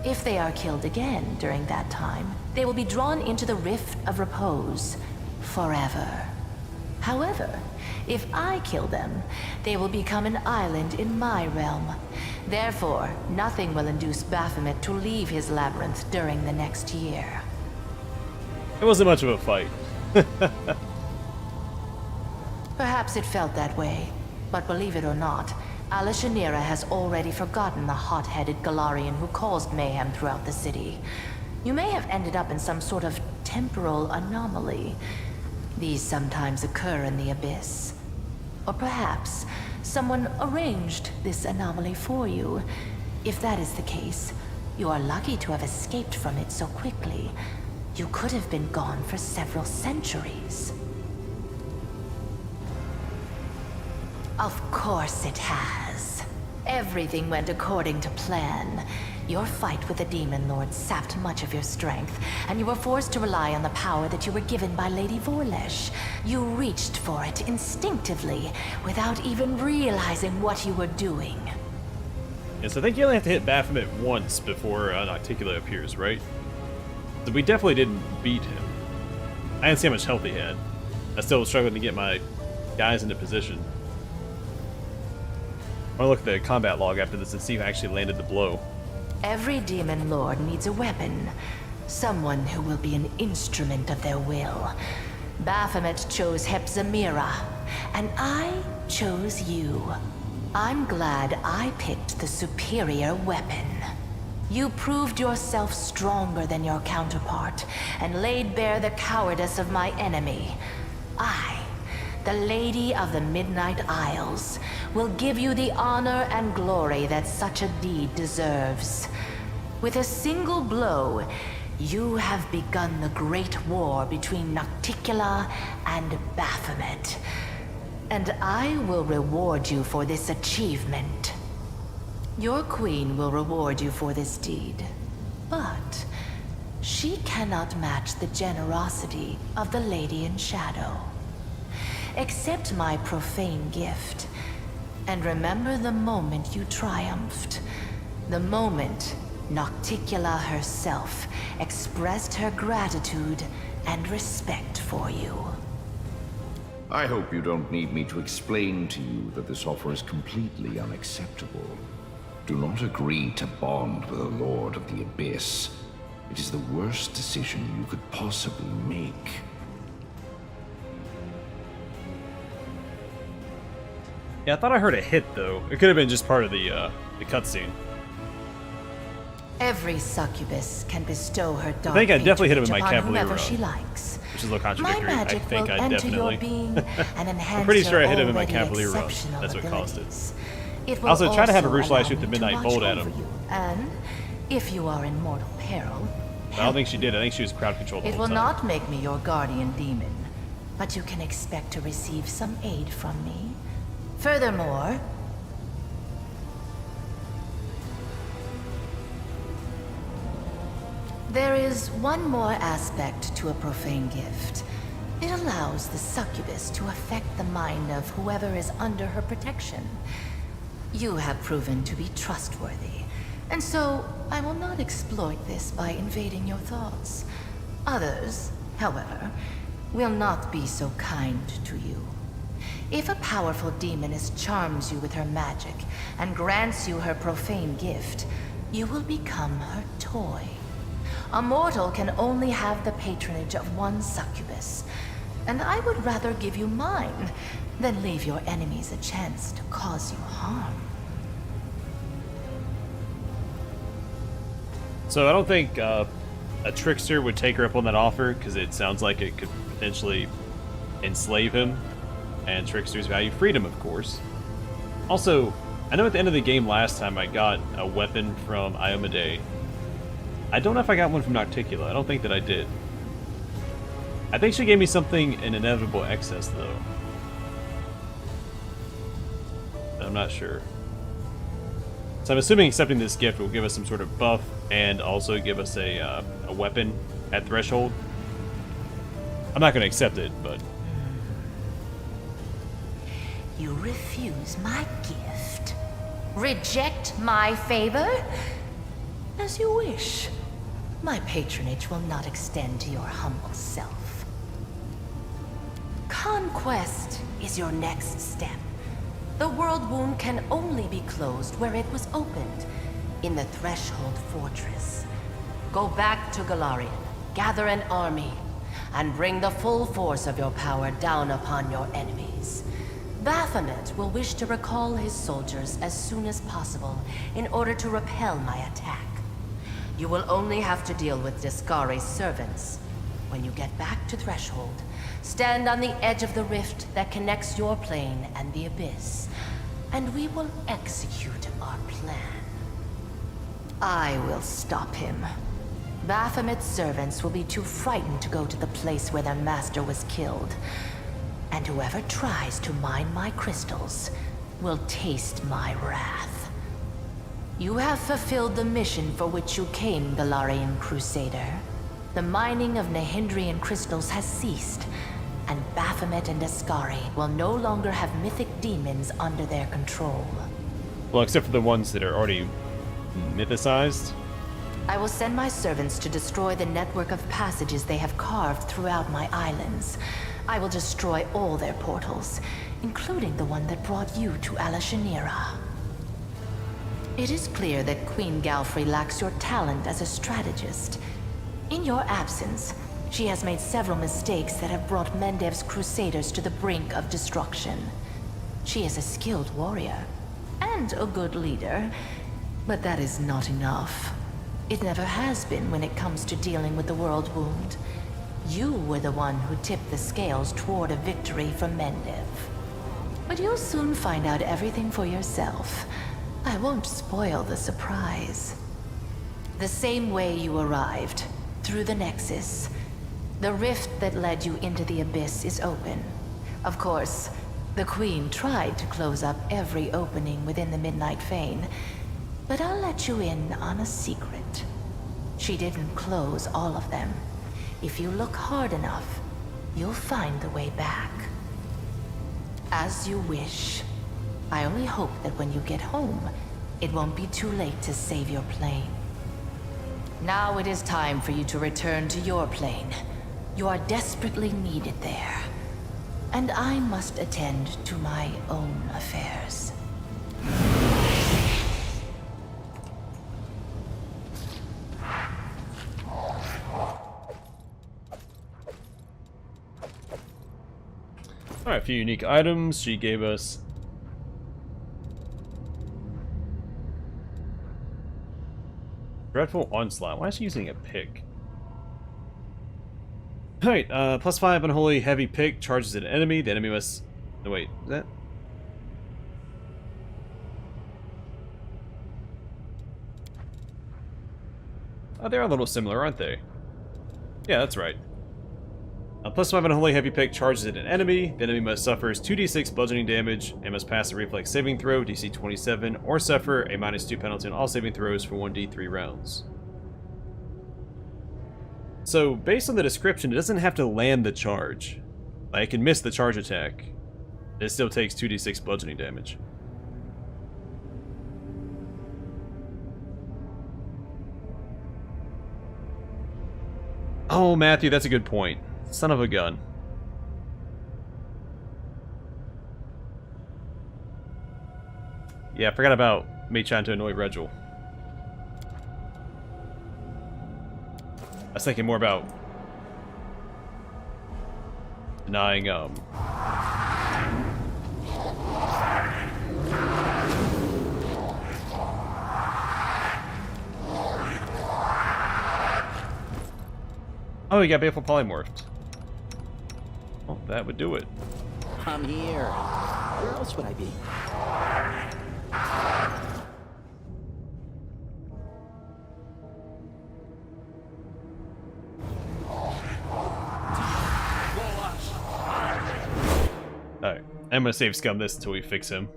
If they are killed again during that time, they will be drawn into the Rift of Repose forever. However, if I kill them, they will become an island in my realm. Therefore, nothing will induce Baphomet to leave his labyrinth during the next year. It wasn't much of a fight. Perhaps it felt that way, but believe it or not, Alishanira has already forgotten the hot-headed Galarian who caused mayhem throughout the city. You may have ended up in some sort of temporal anomaly. These sometimes occur in the Abyss. Or perhaps someone arranged this anomaly for you. If that is the case, you are lucky to have escaped from it so quickly. You could have been gone for several centuries. Of course it has. Everything went according to plan. Your fight with the Demon Lord sapped much of your strength, and you were forced to rely on the power that you were given by Lady Vorlesh. You reached for it instinctively, without even realizing what you were doing. Yes, I think you only have to hit Baphomet once before an Articuno appears, right? So we definitely didn't beat him. I didn't see how much health he had. I still was struggling to get my guys into position. I want to look at the combat log after this and see who actually landed the blow. Every Demon Lord needs a weapon. Someone who will be an instrument of their will. Baphomet chose Hepzamira, and I chose you. I'm glad I picked the superior weapon. You proved yourself stronger than your counterpart, and laid bare the cowardice of my enemy. I, the Lady of the Midnight Isles, will give you the honor and glory that such a deed deserves. With a single blow, you have begun the great war between Nocticula and Baphomet. And I will reward you for this achievement. Your queen will reward you for this deed, but she cannot match the generosity of the Lady in Shadow. Accept my profane gift, and remember the moment you triumphed. The moment Nocticula herself expressed her gratitude and respect for you. I hope you don't need me to explain to you that this offer is completely unacceptable. Do not agree to bond with a Lord of the Abyss. It is the worst decision you could possibly make. Yeah, I thought I heard a hit, though. It could have been just part of the cutscene. Every succubus can bestow her dark I think I definitely hit him in my upon Cavalier whomever run, she likes. which is a little My contradictory. I magic think will I enter definitely... your being and enhance I'm pretty sure I hit him in my your Cavalier already run. exceptional That's what caused it. abilities. It I will also tried to have a also Rouge Lash allow shoot the me to Midnight watch Bolt at over him. you. And if you are in mortal peril, I don't think she did. I think she was crowd controlled the it whole will time. not make me your guardian demon, but you can expect to receive some aid from me. Furthermore, there is one more aspect to a profane gift. It allows the succubus to affect the mind of whoever is under her protection. You have proven to be trustworthy, and so I will not exploit this by invading your thoughts. Others, however, will not be so kind to you. If a powerful demoness charms you with her magic and grants you her profane gift, you will become her toy. A mortal can only have the patronage of one succubus, and I would rather give you mine than leave your enemies a chance to cause you harm. So I don't think a Trickster would take her up on that offer, because it sounds like it could potentially enslave him, and Tricksters value freedom, of course. Also, I know at the end of the game last time I got a weapon from Iomade. I don't know if I got one from Nocticula. I don't think that I did. I think she gave me something in Inevitable Excess, though. I'm not sure. So I'm assuming accepting this gift will give us some sort of buff and also give us a weapon at Threshold. I'm not going to accept it, but... You refuse my gift? Reject my favor? As you wish. My patronage will not extend to your humble self. Conquest is your next step. The world wound can only be closed where it was opened, in the Threshold Fortress. Go back to Galarian, gather an army, and bring the full force of your power down upon your enemies. Baphomet will wish to recall his soldiers as soon as possible in order to repel my attack. You will only have to deal with Discari's servants. When you get back to Threshold, stand on the edge of the rift that connects your plane and the Abyss, and we will execute our plan. I will stop him. Baphomet's servants will be too frightened to go to the place where their master was killed. And whoever tries to mine my crystals will taste my wrath. You have fulfilled the mission for which you came, Galarian Crusader. The mining of Nahindrian crystals has ceased, and Baphomet and Discari will no longer have mythic demons under their control. Well, except for the ones that are already mythicized. I will send my servants to destroy the network of passages they have carved throughout my islands. I will destroy all their portals, including the one that brought you to Alashanira. It is clear that Queen Galfrey lacks your talent as a strategist. In your absence, she has made several mistakes that have brought Mendev's crusaders to the brink of destruction. She is a skilled warrior, and a good leader, but that is not enough. It never has been when it comes to dealing with the world wound. You were the one who tipped the scales toward a victory for Mendev. But you'll soon find out everything for yourself. I won't spoil the surprise. The same way you arrived, through the Nexus. The rift that led you into the Abyss is open. Of course, the Queen tried to close up every opening within the Midnight Fane, but I'll let you in on a secret. She didn't close all of them. If you look hard enough, you'll find the way back. As you wish. I only hope that when you get home, it won't be too late to save your plane. Now it is time for you to return to your plane. You are desperately needed there. And I must attend to my own affairs. Alright, a few unique items. She gave us Dreadful Onslaught. Why is she using a pick? Alright, +5 Unholy Heavy Pick charges an enemy. The enemy must... No, wait, is that... Oh, they are a little similar, aren't they? Yeah, that's right. +5 Unholy Heavy Pick charges at an enemy. The enemy must suffer 2d6 bludgeoning damage and must pass a reflex saving throw, DC 27, or suffer a -2 penalty on all saving throws for 1d3 rounds. So, based on the description, it doesn't have to land the charge. Like, it can miss the charge attack. It still takes 2d6 bludgeoning damage. Oh, Matthew, that's a good point. Son of a gun. Yeah, I forgot about me trying to annoy Regil. I was thinking more about denying, Oh, he got Baleful Polymorphed. Well, that would do it. I'm here. Where else would I be? Alright, I'm gonna save scum this until we fix him.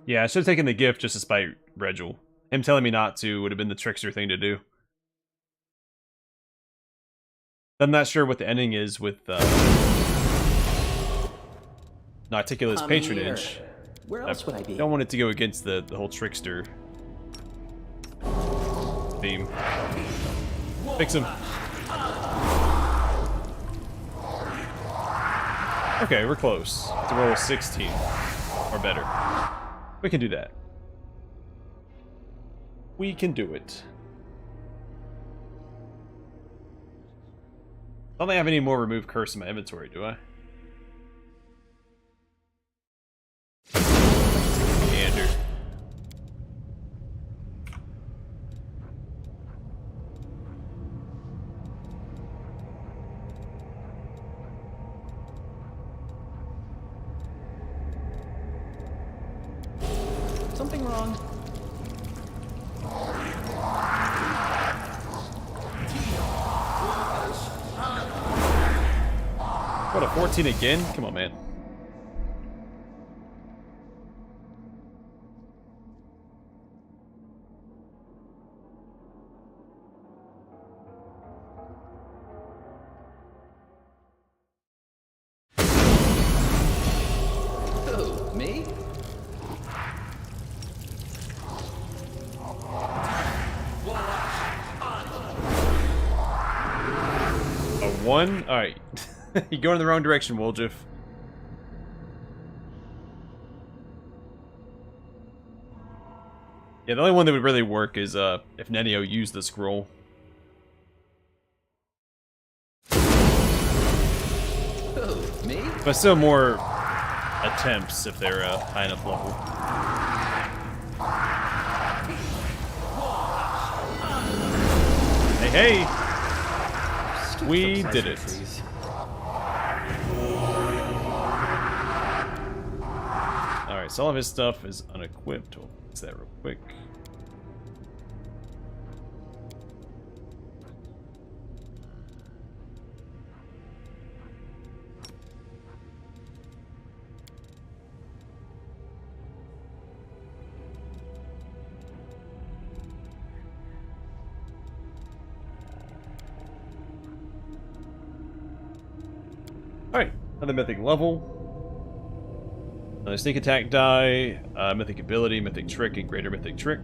Yeah, I should have taken the gift just to spite Regil. Him telling me not to would have been the trickster thing to do. I'm not sure what the ending is with Nauticula's I'm patronage. here. Where else would I be? Don't want it to go against the whole trickster theme. Fix him. Okay, we're close. To roll a 16 or better. We can do that. We can do it. I don't think I have any more remove curse in my inventory, do I? Gander. Something wrong. What, a 14 again? Come on, man. Who, me? A 1? Alright. You're going in the wrong direction, Woljif. Yeah, the only one that would really work is if Nenio used the scroll. Who, me? But still more attempts if they're high enough level. Hey, hey! We did it. Alright, so all of his stuff is unequipped. We'll fix that real quick. Alright, another mythic level. Another sneak attack die, mythic ability, mythic trick, and greater mythic trick.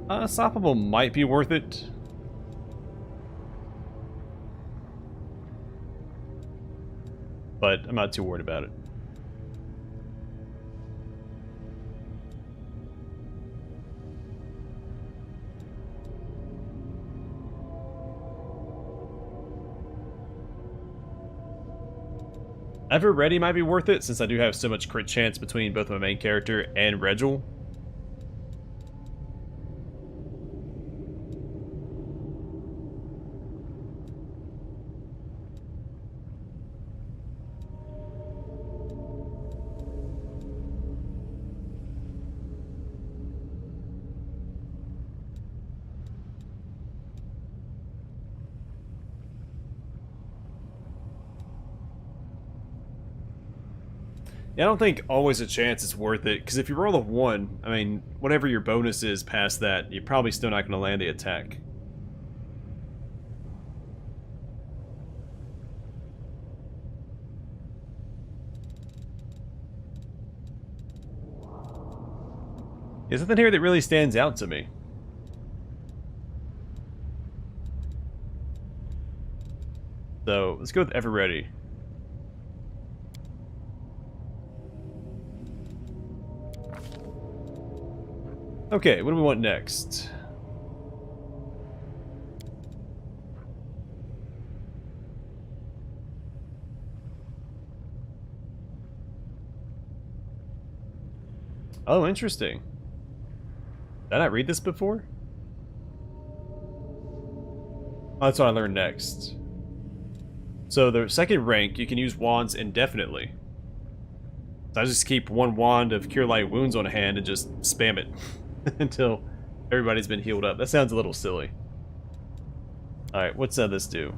Unstoppable might be worth it. But I'm not too worried about it. Ever Ready might be worth it, since I do have so much crit chance between both my main character and Regil. Yeah, I don't think always a chance is worth it, because if you roll a 1, I mean, whatever your bonus is past that, you're probably still not going to land the attack. There's nothing here that really stands out to me. So, let's go with Ever Ready. Okay, what do we want next? Oh, interesting. Did I not read this before? Oh, that's what I learned next. So the second rank, you can use wands indefinitely. So I just keep one wand of Cure Light Wounds on hand and just spam it until everybody's been healed up. That sounds a little silly. Alright, what's this do?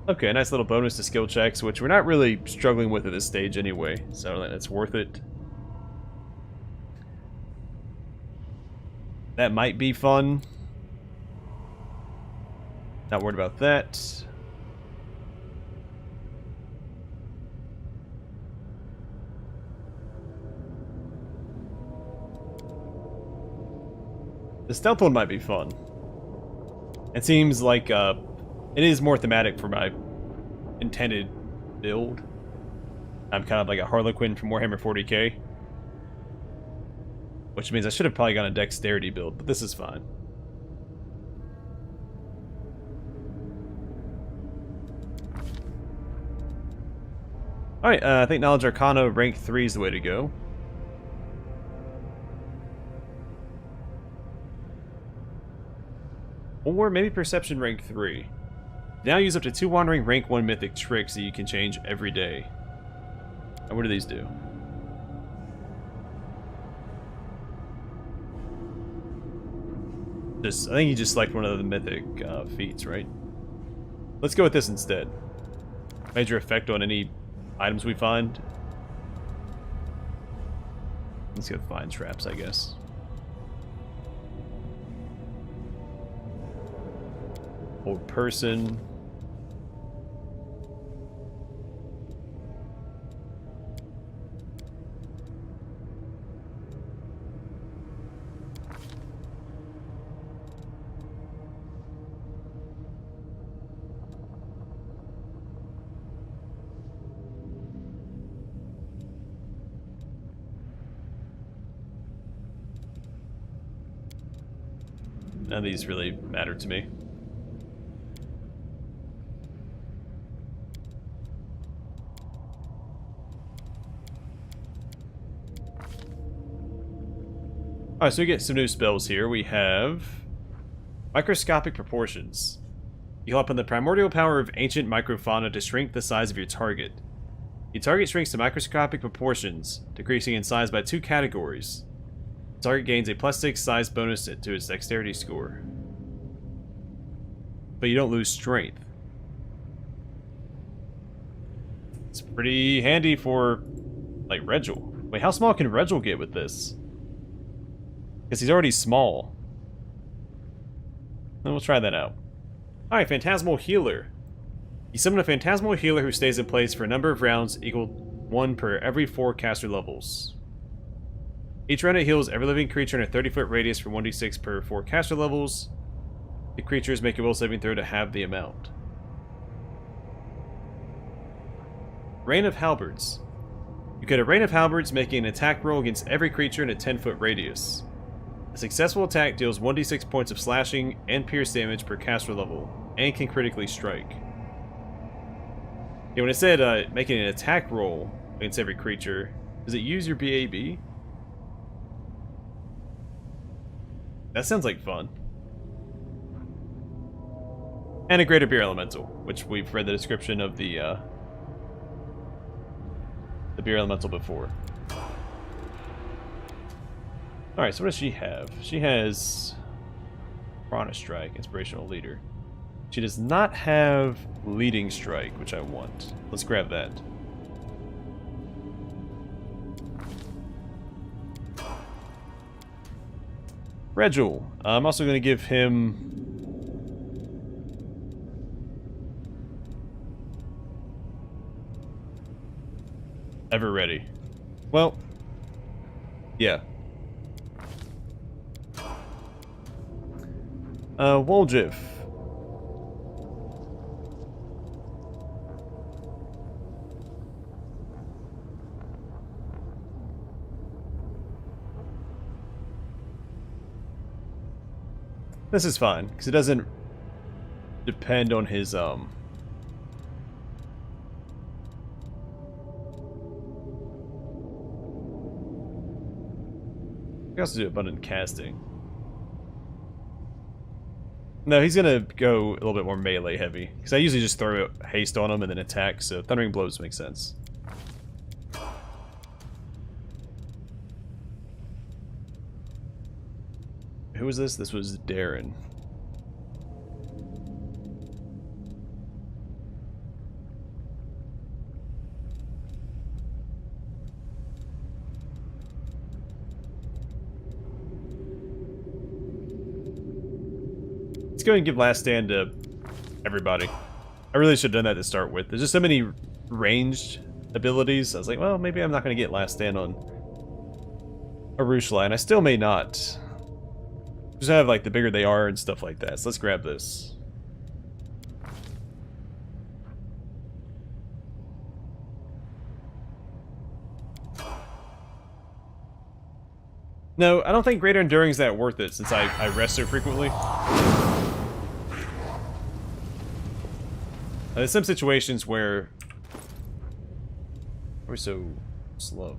Okay, nice little bonus to skill checks, which we're not really struggling with at this stage anyway, so I don't think that's worth it. That might be fun. Not worried about that. The stealth one might be fun. It seems like it is more thematic for my intended build. I'm kind of like a Harlequin from Warhammer 40k. Which means I should have probably gone a dexterity build, but this is fine. Alright, I think Knowledge Arcana rank 3 is the way to go. Or maybe Perception rank 3. Now use up to 2 Wandering rank 1 mythic tricks that you can change every day. And what do these do? I think you just select one of the mythic feats, right? Let's go with this instead. Major effect on any items we find. Let's go find traps, I guess. Old person. None of these really matter to me. Alright, so we get some new spells here. We have Microscopic Proportions. You heal up on the primordial power of ancient microfauna to shrink the size of your target. Your target shrinks to microscopic proportions, decreasing in size by 2 categories. The target gains a +6 size bonus to its dexterity score. But you don't lose strength. It's pretty handy for, like, Regil. Wait, how small can Regil get with this? Because he's already small. Then we'll try that out. Alright, Phantasmal Healer. You summon a Phantasmal Healer who stays in place for a number of rounds equal 1 per every 4 caster levels. Each round it heals every living creature in a 30-foot radius for 1d6 per 4 caster levels. The creatures make a will saving throw to halve the amount. Rain of Halberds. You get a Rain of Halberds, making an attack roll against every creature in a 10-foot radius. A successful attack deals 1d6 points of slashing and pierce damage per caster level, and can critically strike. Yeah, when it said making an attack roll against every creature, does it use your BAB? That sounds like fun. And a Greater Beer Elemental, which we've read the description of the Beer Elemental before. Alright, so what does she have? She has Prana Strike, Inspirational Leader. She does not have Leading Strike, which I want. Let's grab that. Regil. I'm also going to give him... Ever Ready. Well, yeah. Woljif. This is fine, because it doesn't depend on his, can also do abundant casting. No, he's gonna go a little bit more melee heavy. Because I usually just throw haste on him and then attack, so Thundering Blows make sense. Who was this? This was Darren. Let's go ahead and give Last Stand to everybody. I really should have done that to start with. There's just so many ranged abilities. I was like, well, maybe I'm not going to get Last Stand on Arushla, and I still may not. Just have, like, the bigger they are and stuff like that. So let's grab this. No, I don't think Greater Enduring is that worth it since I rest so frequently. There's some situations where we're so slow.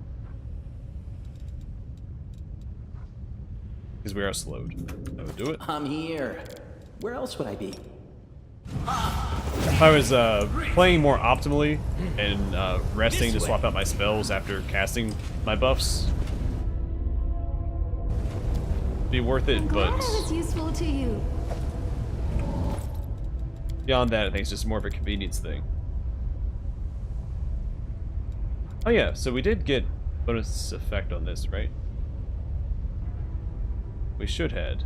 Because we are slowed. That would do it. I'm here. Where else would I be? If I was playing more optimally and resting to swap out my spells after casting my buffs, it'd be worth it, but Glad I was useful to you. beyond that, I think it's just more of a convenience thing. Oh yeah, so we did get bonus effect on this, right? We should had.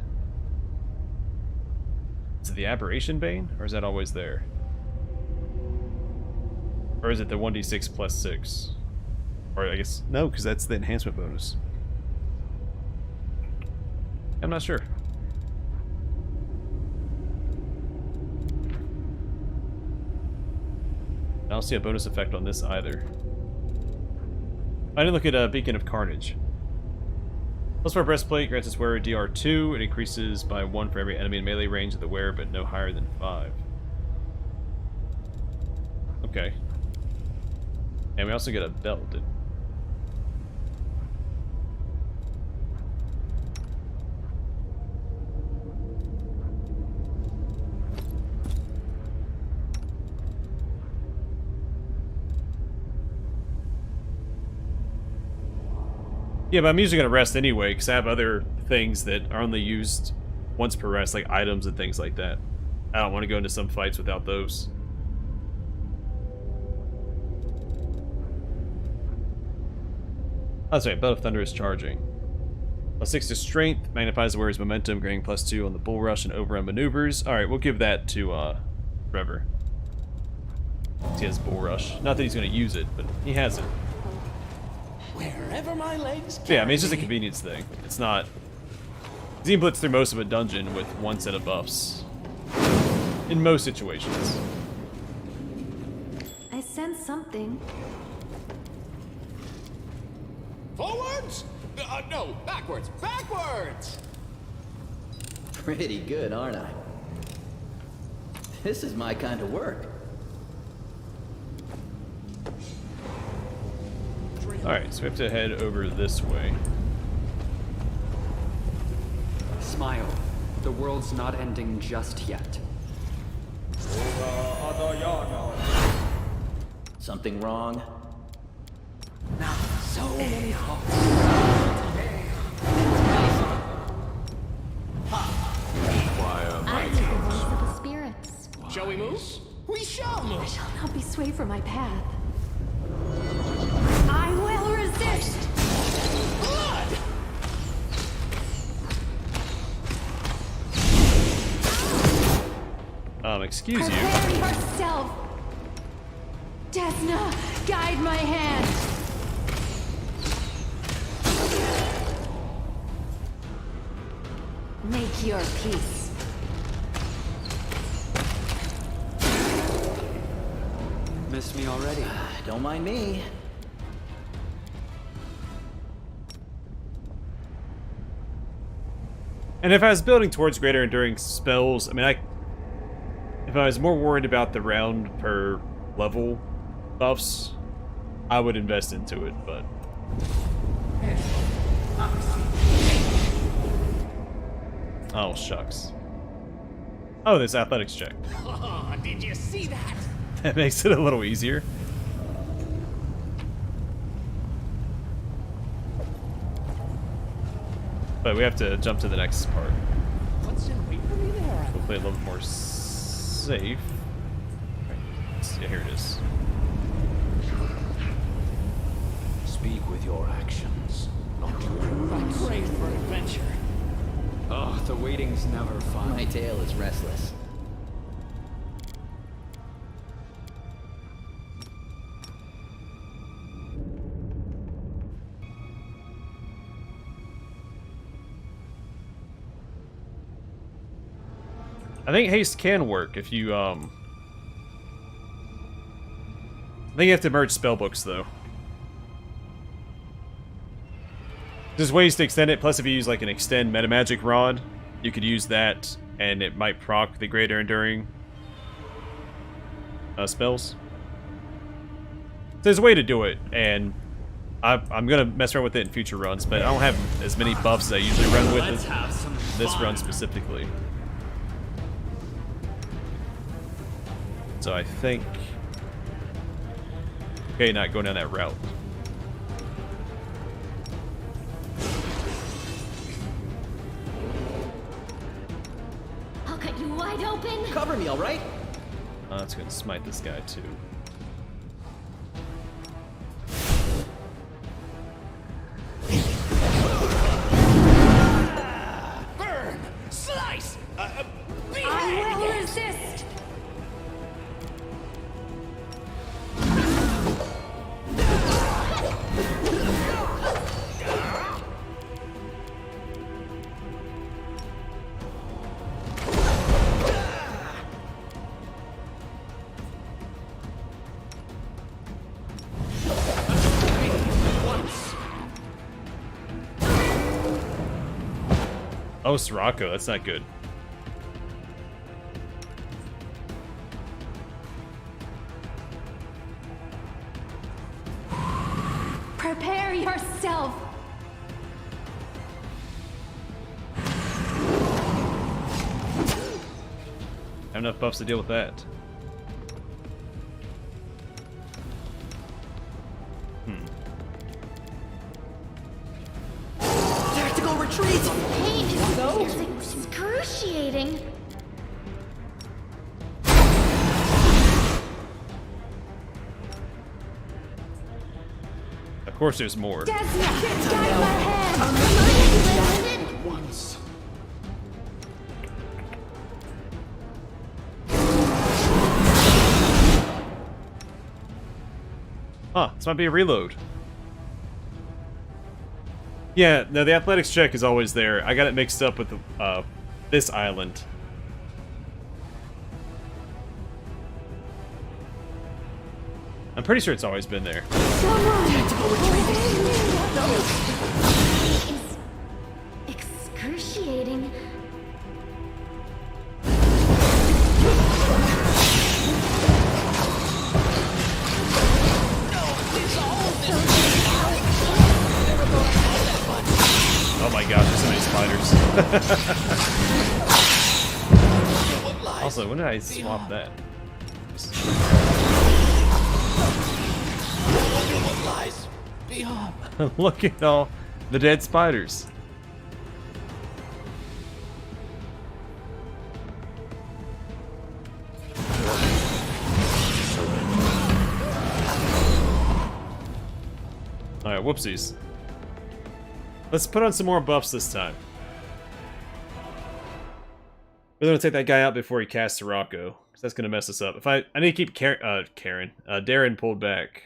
Is it the Aberration Bane, or is that always there? Or is it the 1d6 plus 6? Or I guess, no, because that's the enhancement bonus. I'm not sure. I don't see a bonus effect on this either. I didn't look at Beacon of Carnage. Plus for breastplate grants its wearer DR2. It increases by 1 for every enemy in melee range of the wearer, but no higher than 5. Okay. And we also get a belt. Yeah, but I'm usually going to rest anyway, because I have other things that are only used once per rest, like items and things like that. I don't want to go into some fights without those. Oh, that's right, Belt of Thunder is charging. Plus 6 to Strength, magnifies the wearer's momentum, granting plus 2 on the Bull Rush and overrun maneuvers. Alright, we'll give that to Trevor. He has Bull Rush. Not that he's going to use it, but he has it. Wherever my legs Yeah, I mean, it's just a convenience thing. It's not... You can blitz through most of a dungeon with one set of buffs. In most situations. I sense something. Forwards? No, backwards. Backwards! Pretty good, aren't I? This is my kind of work. Alright, so we have to head over this way. Smile. The world's not ending just yet. Something wrong? So many hearts. I take the voice of the spirits. Shall we move? We shall move. I shall not be swayed from my path. I will resist! Blood! Excuse you. Prepare yourself! Desna, guide my hand! Make your peace. Missed me already. Don't mind me. And if I was building towards greater enduring spells, I mean, if I was more worried about the round per level buffs, I would invest into it, but... Oh, shucks. Oh, there's athletics check. Oh, did you see that? That makes it a little easier. But we have to jump to the next part. What's in wait for me there? Hopefully a little more safe. Yeah, here it is. Speak with your actions, not your words. I crave for adventure. Oh, the waiting's never fun. My tail is restless. I think haste can work if you, I think you have to merge spellbooks, though. There's ways to extend it, plus if you use, like, an extend metamagic rod, you could use that, and it might proc the greater enduring spells. So there's a way to do it, and I'm gonna mess around with it in future runs, but I don't have as many buffs as I usually run with Let's have some this fun. run specifically. So I think... Okay, not going down that route. I'll cut you wide open. Cover me, all right? That's gonna smite this guy too. Burn! Slice! Behead! I will resist. Oh, Sirocco, that's not good. Prepare yourself. Have enough buffs to deal with that. Tactical retreat! Pain is excruciating. Of course there's more. Desna, guide my hand. Once. Huh, this might be a reload. Yeah, no, the athletics check is always there. I got it mixed up with the, this island. I'm pretty sure it's always been there. Is excruciating. Oh my gosh, there's so many spiders. Also, when did I swap that? What lies beyond? Look at all the dead spiders. Alright, whoopsies. Let's put on some more buffs this time. We're gonna take that guy out before he casts Sirocco, because that's gonna mess us up. If I need to keep Darren pulled back.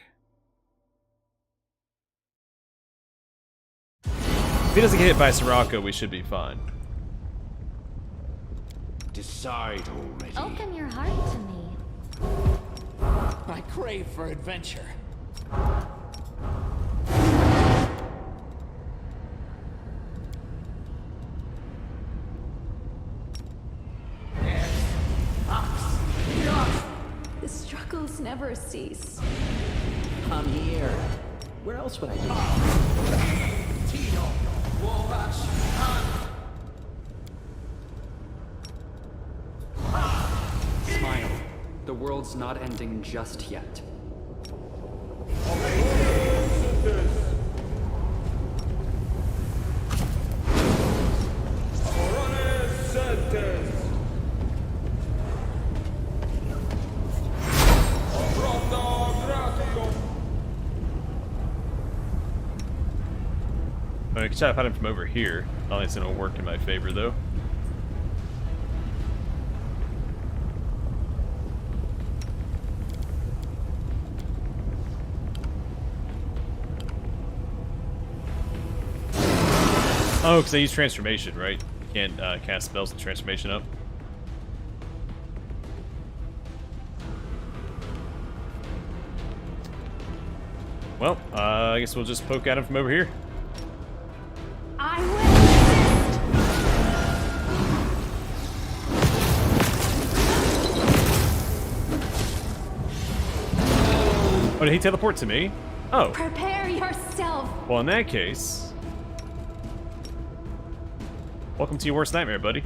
If he doesn't get hit by Sirocco, we should be fine. Decide already. Open your heart to me. I crave for adventure. The struggles never cease. I'm here. Where else would I be? world's not ending just yet. I can try to find him from over here. I don't think it's gonna work in my favor though. Oh, because they use transformation, right? You can't cast spells with transformation up. Well, I guess we'll just poke at him from over here. I will Oh, did he teleport to me? Oh. prepare yourself. Well, in that case... welcome to your worst nightmare, buddy.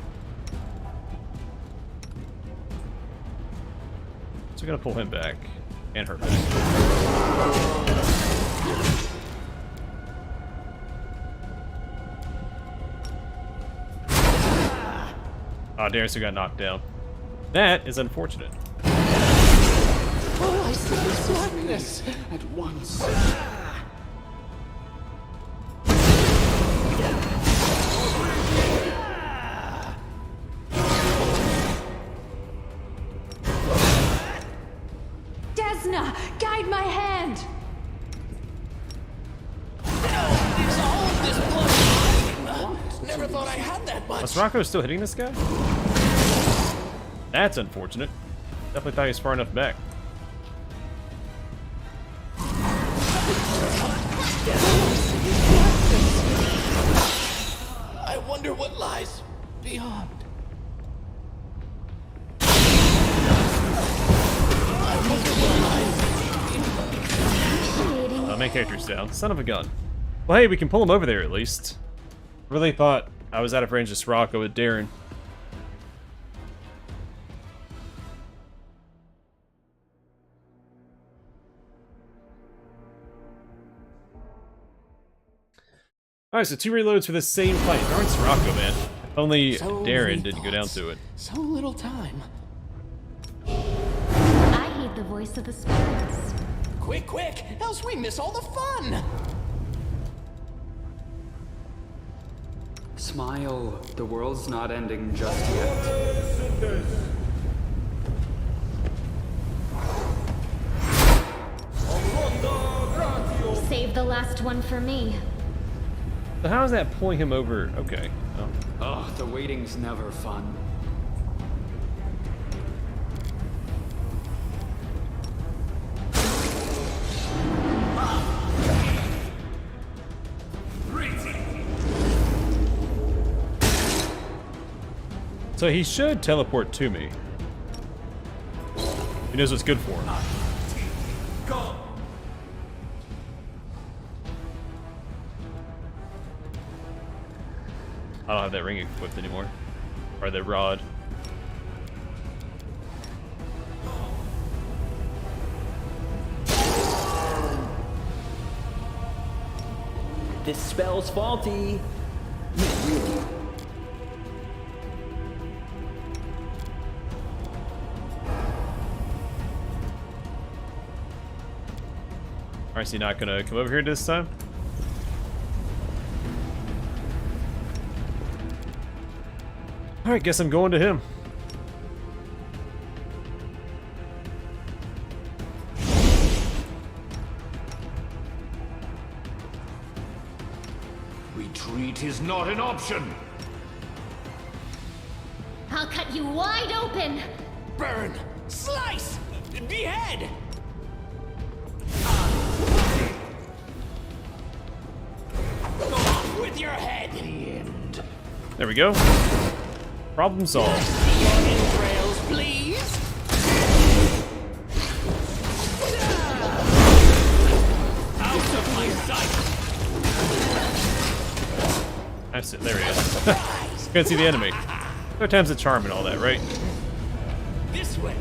So we're gonna pull him back. And her back. Oh, Darren still got knocked down. That is unfortunate. All I see is blackness at once. Desna, guide my hand. It's all of this blood. Never thought I had that much. Was Rocco still hitting this guy? That's unfortunate. Definitely thought he was far enough back. I wonder what lies beyond. Main character's down. Son of a gun. Well, hey, we can pull him over there at least. Really thought I was out of range of Sirocco with Darren. Alright, so 2 reloads for the same fight. Darn Sirocco, man. If only So Darren many didn't go down thoughts. to it. So little time. I heed the voice of the spirits. Quick, quick, else we miss all the fun. Smile, the world's not ending just yet. Save the last one for me. So how is that pulling him over? Okay. Oh. Oh, the waiting's never fun. So he should teleport to me. He knows what's good for him. I don't have that ring equipped anymore. Or the rod. This spell's faulty. Alright, is he not gonna come over here this time? Alright, guess I'm going to him. Retreat is not an option. I'll cut you wide open. Burn, slice, behead. Go off with your head. The end. There we go. Problem solved. See your entrails, please. Out of my sight. That's it. There he is. Couldn't see the enemy. Third time's the charm and all that, right? This way.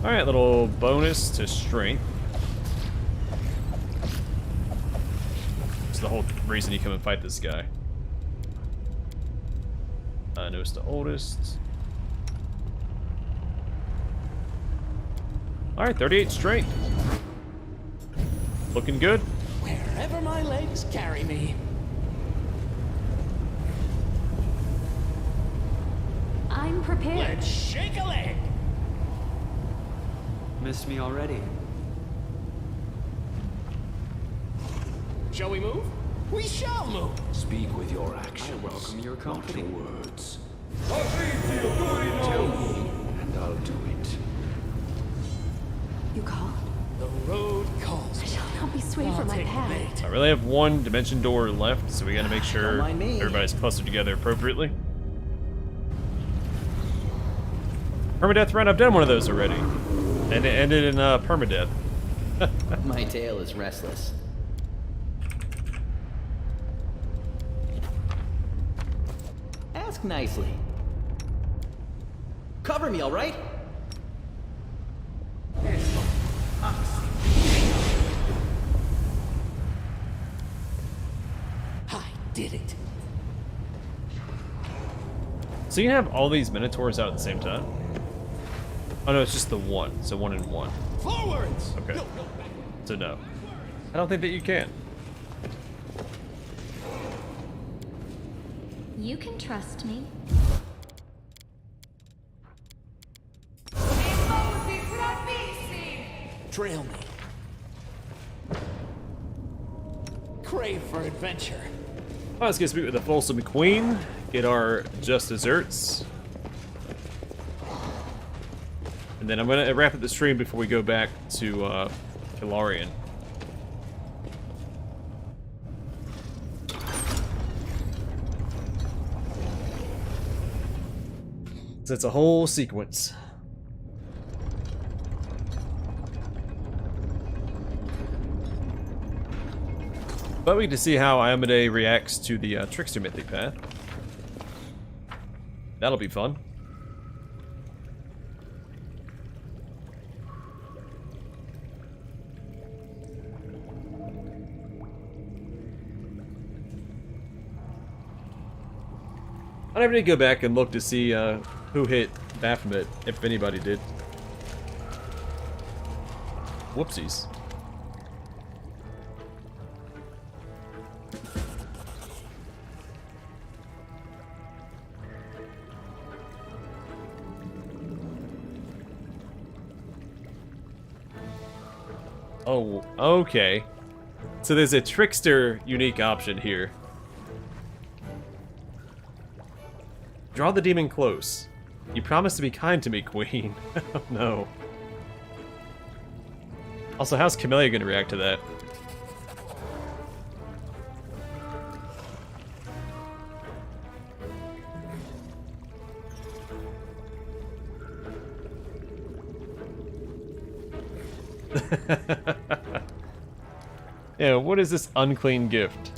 Alright, little bonus to strength. It's the whole reason you come and fight this guy. Newest to oldest. Alright, 38 strength. Looking good. Wherever my legs carry me. I'm prepared. Let's shake a leg. Missed me already. Shall we move? We shall move. Speak with your actions. I welcome your company. Not your words. Tell me, and I'll do it. You called? The road calls. I shall not be swayed from my Take the path. bait. I really have one dimension door left, so we gotta make sure mind me. everybody's clustered together appropriately. Permadeath run, I've done one of those already. And it ended in permadeath. My tail is restless. Ask nicely. Cover me, all right? I did it. So you have all these minotaurs out at the same time? Oh no, it's just the one. So 1 and 1. Forwards. Okay. No, back. So no. I don't think that you can. You can trust me. Trail me. Crave for adventure. Well, let's get speak with the Folsom Queen. Get our just desserts. And then I'm gonna wrap up the stream before we go back to Hilarion. So it's a whole sequence. But we get to see how Iomade reacts to the Trickster Mythic path. That'll be fun. I never did go back and look to see who hit Baphomet, if anybody did. Whoopsies. Oh, okay. So there's a Trickster unique option here. Draw the demon close. You promise to be kind to me, Queen. Oh no. Also, how's Camellia gonna react to that? Yeah, what is this unclean gift?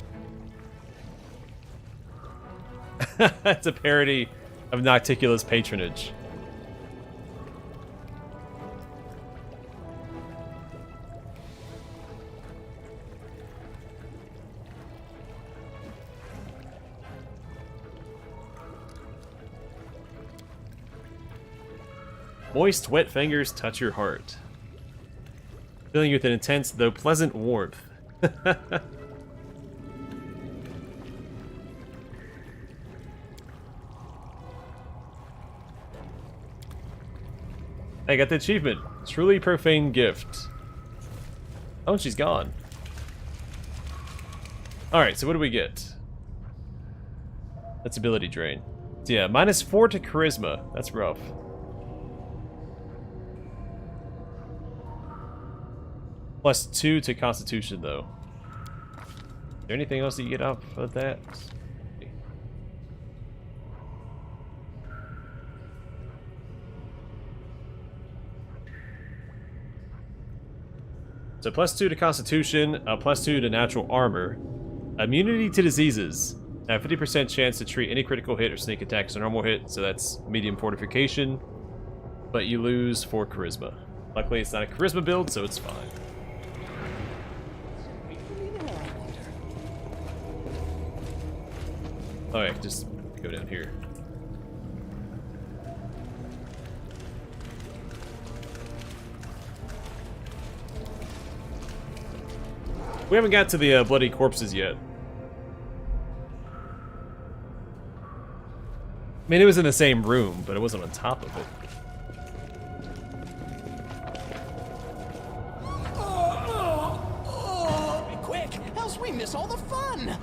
It's a parody of Nocticula's patronage. Moist, wet fingers touch your heart, filling you with an intense, though pleasant warmth. I got the achievement. Truly profane gift. Oh, she's gone. Alright, so what do we get? That's ability drain. So yeah, -4 to charisma. That's rough. +2 to constitution, though. Is there anything else that you get off of that? So +2 to Constitution, +2 to Natural Armor, immunity to diseases, 50% chance to treat any critical hit or sneak attack as a normal hit, so that's medium fortification, but you lose 4 Charisma. Luckily, it's not a charisma build, so it's fine. Oh, yeah, just go down here. We haven't got to the bloody corpses yet. I mean, it was in the same room, but it wasn't on top of it. Be quick, else we miss all the fun.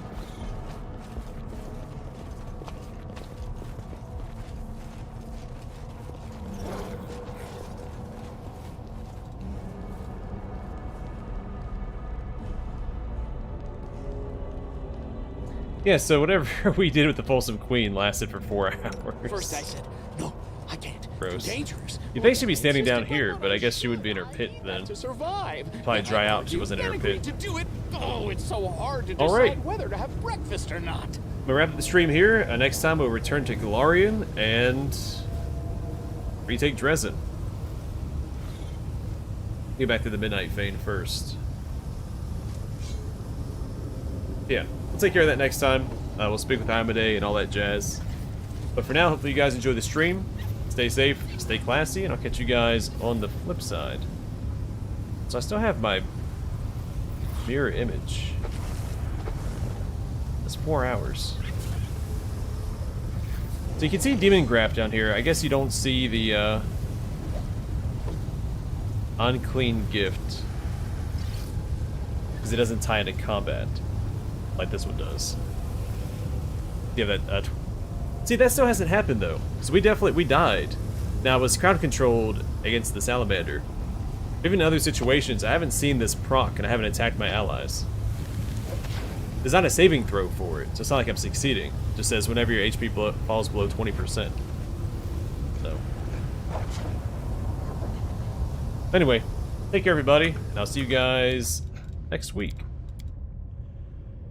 Yeah, so whatever we did with the Folsom Queen lasted for 4 hours. First I said, no, I can't. Gross. Dangerous. You'd think she'd be standing down here, but I guess she would be in her pit then. To survive. Probably dry out if she wasn't in her pit. To do it. Oh, it's so hard to All decide right. whether to have breakfast or not. We'll wrap up the stream here. Next time we'll return to Galarian and retake Dresden. Get back to the Midnight Fane first. Yeah, we'll take care of that next time. We'll speak with Amade and all that jazz. But for now, hopefully you guys enjoy the stream. Stay safe, stay classy, and I'll catch you guys on the flip side. So I still have my mirror image. That's 4 hours. So you can see Demon Graph down here. I guess you don't see the unclean gift because it doesn't tie into combat like this one does. You have that. See, that still hasn't happened though. So we died. Now it was crowd controlled against the salamander. Even in other situations, I haven't seen this proc and I haven't attacked my allies. There's not a saving throw for it, so it's not like I'm succeeding. It just says whenever your HP falls below 20%. So. Anyway, take care everybody, and I'll see you guys next week.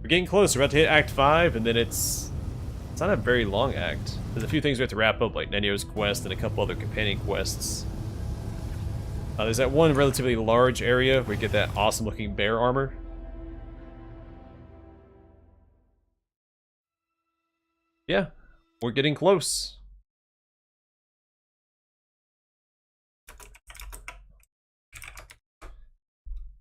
We're getting close. We're about to hit Act 5, and then it's not a very long act. There's a few things we have to wrap up, like Nenio's quest and a couple other companion quests. There's that one relatively large area where you get that awesome looking bear armor. Yeah, we're getting close.